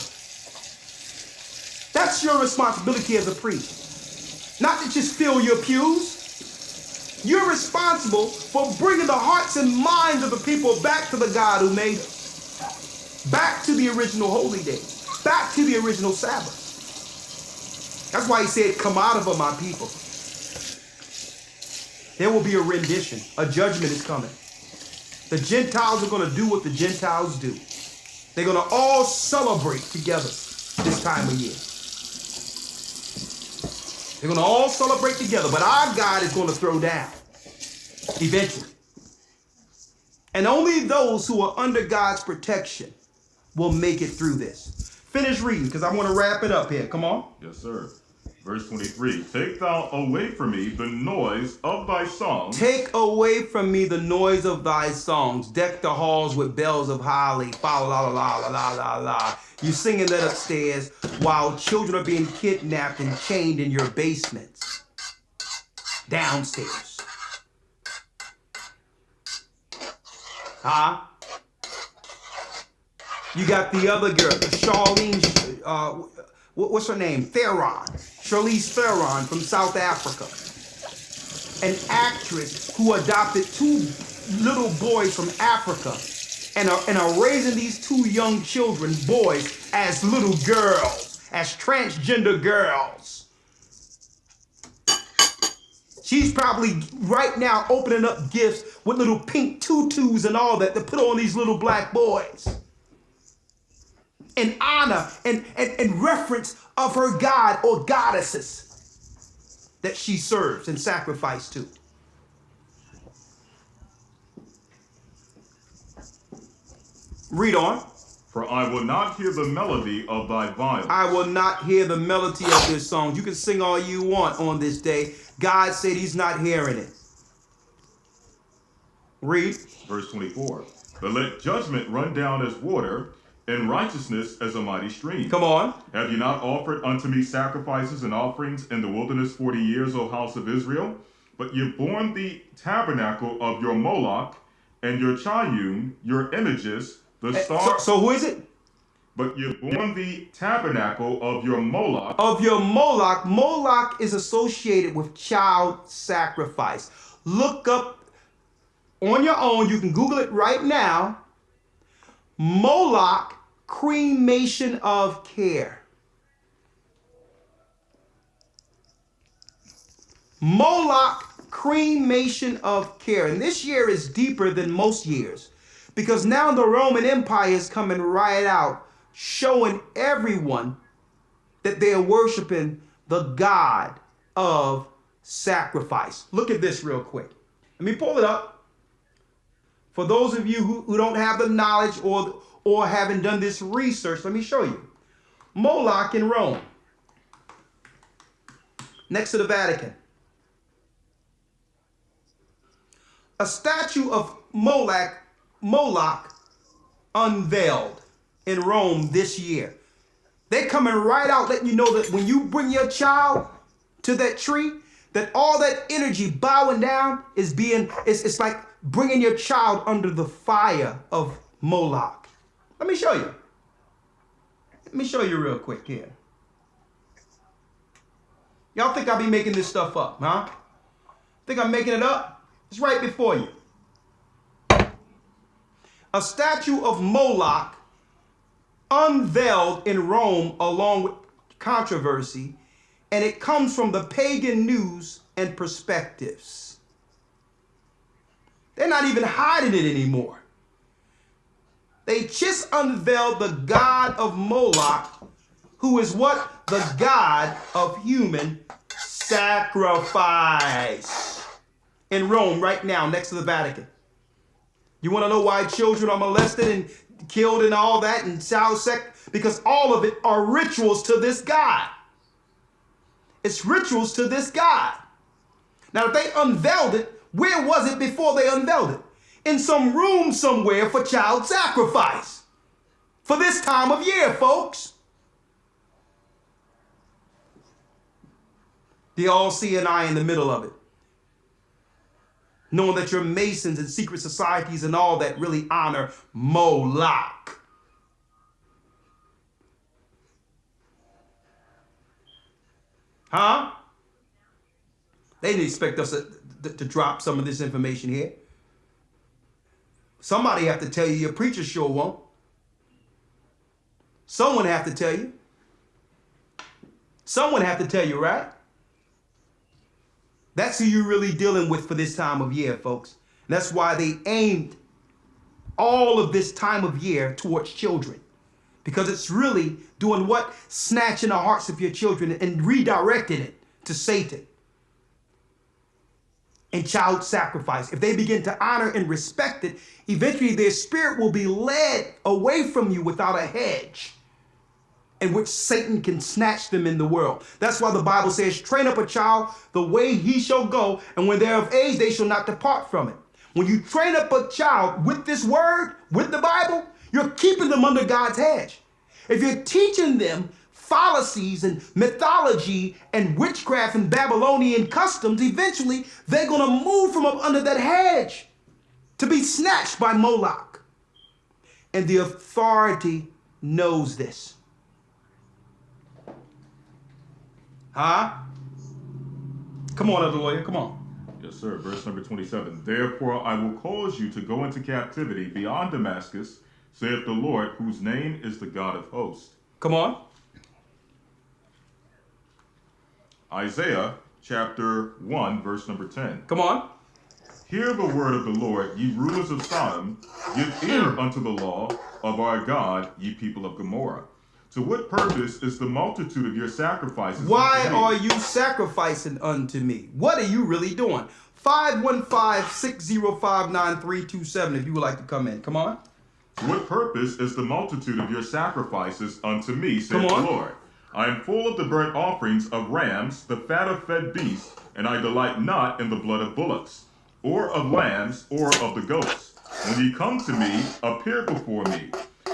Speaker 1: That's your responsibility as a priest. Not to just fill your pews. You're responsible for bringing the hearts and minds of the people back to the God who made them. Back to the original holy day. Back to the original Sabbath. That's why he said, come out of her, my people. There will be a rendition. A judgment is coming. The Gentiles are going to do what the Gentiles do. They're going to all celebrate together this time of year. They're going to all celebrate together, but our God is going to throw down eventually. And only those who are under God's protection will make it through this. Finish reading, because I want to wrap it up here. Come on.
Speaker 4: Yes, sir. Verse 23, take thou away from me the noise of thy songs.
Speaker 1: Take away from me the noise of thy songs. Deck the halls with bells of holly. Fa la la la la la la la. You singing that upstairs while children are being kidnapped and chained in your basements. Downstairs. Huh? You got the other girl, Charlene, what's her name? Theron. Charlize Theron from South Africa. An actress who adopted 2 little boys from Africa and are raising these 2 young children, boys, as little girls, as transgender girls. She's probably right now opening up gifts with little pink tutus and all that to put on these little black boys. In honor and reference of her god or goddesses that she serves and sacrificed to. Read on.
Speaker 4: For I will not hear the melody of thy violence.
Speaker 1: I will not hear the melody of this song. You can sing all you want on this day. God said he's not hearing it. Read.
Speaker 4: Verse 24. But let judgment run down as water, and righteousness as a mighty stream.
Speaker 1: Come on.
Speaker 4: Have you not offered unto me sacrifices and offerings in the wilderness 40 years, O house of Israel? But you've borne the tabernacle of your Moloch, and your Chayun, your images, the star.
Speaker 1: So who is it?
Speaker 4: But you've borne the tabernacle of your Moloch.
Speaker 1: Of your Moloch. Moloch is associated with child sacrifice. Look up on your own. You can Google it right now. Moloch, cremation of care. Moloch, cremation of care. And this year is deeper than most years because now the Roman Empire is coming right out, showing everyone that they are worshiping the God of sacrifice. Look at this real quick. Let me pull it up. For those of you who don't have the knowledge or haven't done this research, let me show you. Moloch in Rome, next to the Vatican. A statue of Moloch unveiled in Rome this year. They're coming right out letting you know that when you bring your child to that tree, that all that energy bowing down is it's like bringing your child under the fire of Moloch. Let me show you. Let me show you real quick here. Y'all think I'll be making this stuff up, huh? Think I'm making it up? It's right before you. A statue of Moloch unveiled in Rome along with controversy, and it comes from the pagan news and perspectives. They're not even hiding it anymore. They just unveiled the god of Moloch, who is what? The god of human sacrifice. In Rome right now, next to the Vatican. You want to know why children are molested and killed and all that and child sex? Because all of it are rituals to this god. It's rituals to this god. Now, if they unveiled it, where was it before they unveiled it? In some room somewhere for child sacrifice. For this time of year, folks. The all-seeing eye in the middle of it. Knowing that your Masons and secret societies and all that really honor Moloch. Huh? They didn't expect us to drop some of this information here. Somebody have to tell you. Your preacher sure won't. Someone have to tell you. Someone have to tell you, right? That's who you're really dealing with for this time of year, folks. And that's why they aimed all of this time of year towards children. Because it's really doing what? Snatching the hearts of your children and redirecting it to Satan. And child sacrifice. If they begin to honor and respect it, eventually their spirit will be led away from you without a hedge in which Satan can snatch them in the world. That's why the Bible says, train up a child the way he shall go, and when they're of age, they shall not depart from it. When you train up a child with this word, with the Bible, you're keeping them under God's hedge. If you're teaching them fallacies and mythology and witchcraft and Babylonian customs, eventually they're going to move from up under that hedge to be snatched by Moloch. And the authority knows this. Huh? Come on, other lawyer, come on.
Speaker 4: Yes, sir. Verse number 27. Therefore I will cause you to go into captivity beyond Damascus, saith the Lord, whose name is the God of hosts.
Speaker 1: Come on.
Speaker 4: Isaiah chapter 1, verse number 10.
Speaker 1: Come on.
Speaker 4: Hear the word of the Lord, ye rulers of Sodom. Give ear unto the law of our God, ye people of Gomorrah. To what purpose is the multitude of your sacrifices?
Speaker 1: Why are you sacrificing unto me? What are you really doing? 515-605-9327 if you would like to come in. Come on.
Speaker 4: To what purpose is the multitude of your sacrifices unto me, saith
Speaker 1: Come
Speaker 4: the
Speaker 1: on.
Speaker 4: Lord? I am full of the burnt offerings of rams, the fat of fed beasts, and I delight not in the blood of bullocks, or of lambs, or of the goats. When ye come to me, appear before me.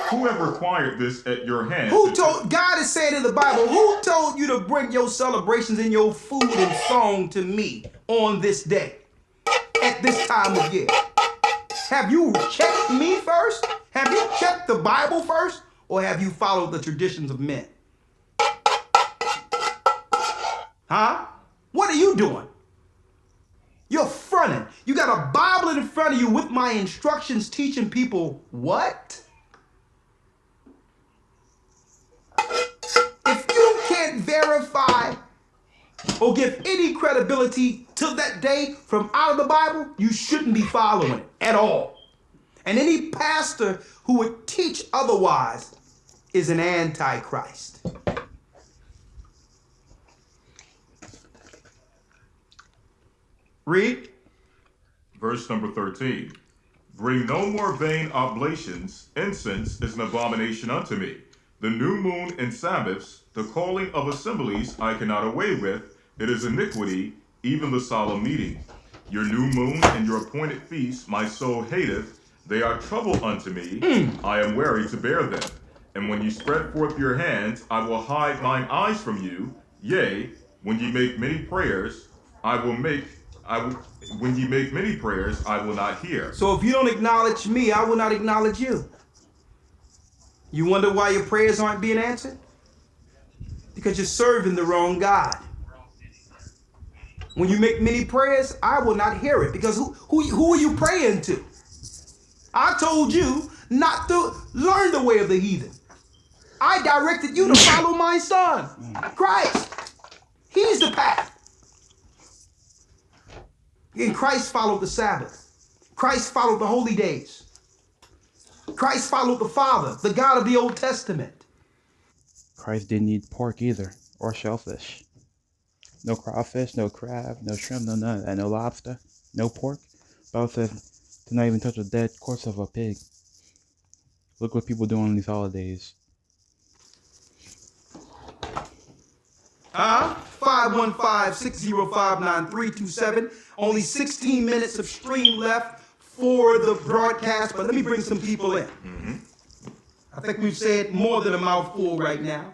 Speaker 4: Who have required this at your hand?
Speaker 1: Who told, God is saying in the Bible, who told you to bring your celebrations and your food and song to me on this day, at this time of year? Have you checked me first? Have you checked the Bible first? Or have you followed the traditions of men? Huh? What are you doing? You're fronting. You got a Bible in front of you with my instructions teaching people what? If you can't verify or give any credibility to that day from out of the Bible, you shouldn't be following it at all. And any pastor who would teach otherwise is an antichrist. Read.
Speaker 4: Verse number 13. Bring no more vain oblations. Incense is an abomination unto me. The new moon and Sabbaths, the calling of assemblies I cannot away with. It is iniquity, even the solemn meeting. Your new moon and your appointed feasts my soul hateth. They are trouble unto me. I am weary to bear them. And when you spread forth your hands, I will hide mine eyes from you. Yea, when ye make many prayers, when ye make many prayers, I will not hear.
Speaker 1: So if you don't acknowledge me, I will not acknowledge you. You wonder why your prayers aren't being answered? Because you're serving the wrong God. When you make many prayers, I will not hear it. Because who are you praying to? I told you not to learn the way of the heathen. I directed you to follow my son, Christ. He's the path. And Christ followed the Sabbath. Christ followed the holy days. Christ followed the Father, the God of the Old Testament.
Speaker 6: Christ didn't eat pork either, or shellfish. No crawfish, no crab, no shrimp, no none of that. No lobster, no pork. Bible says to not even touch a dead corpse of a pig. Look what people do on these holidays.
Speaker 1: 515-605-9327. Only 16 minutes of stream left for the broadcast, but let me bring some people in. I think we've said more than a mouthful right now.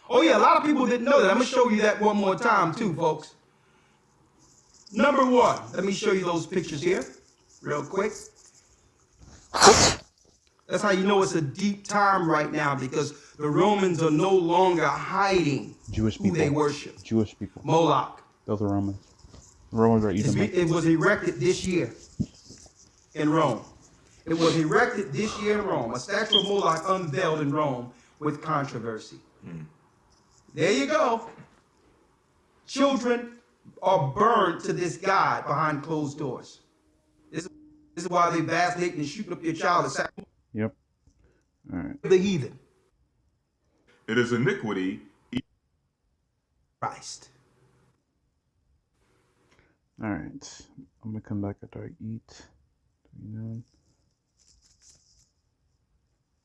Speaker 1: Oh yeah, a lot of people didn't know that. I'm gonna show you that one more time too, folks. Number one, let me show you those pictures here real quick. That's how you know it's a deep time right now, because the Romans are no longer hiding
Speaker 6: Jewish people.
Speaker 1: who they worship.
Speaker 6: Jewish people.
Speaker 1: Moloch.
Speaker 6: Those are Romans. The Romans are Edomites.
Speaker 1: It was erected this year in Rome. It was erected this year in Rome. A statue of Moloch unveiled in Rome with controversy. There you go. Children are burned to this god behind closed doors. This is why they vacillate and shoot up your child at
Speaker 6: Yep. All right.
Speaker 1: the heathen.
Speaker 4: It is iniquity.
Speaker 1: Christ.
Speaker 6: All right. I'm gonna come back after I eat. 39.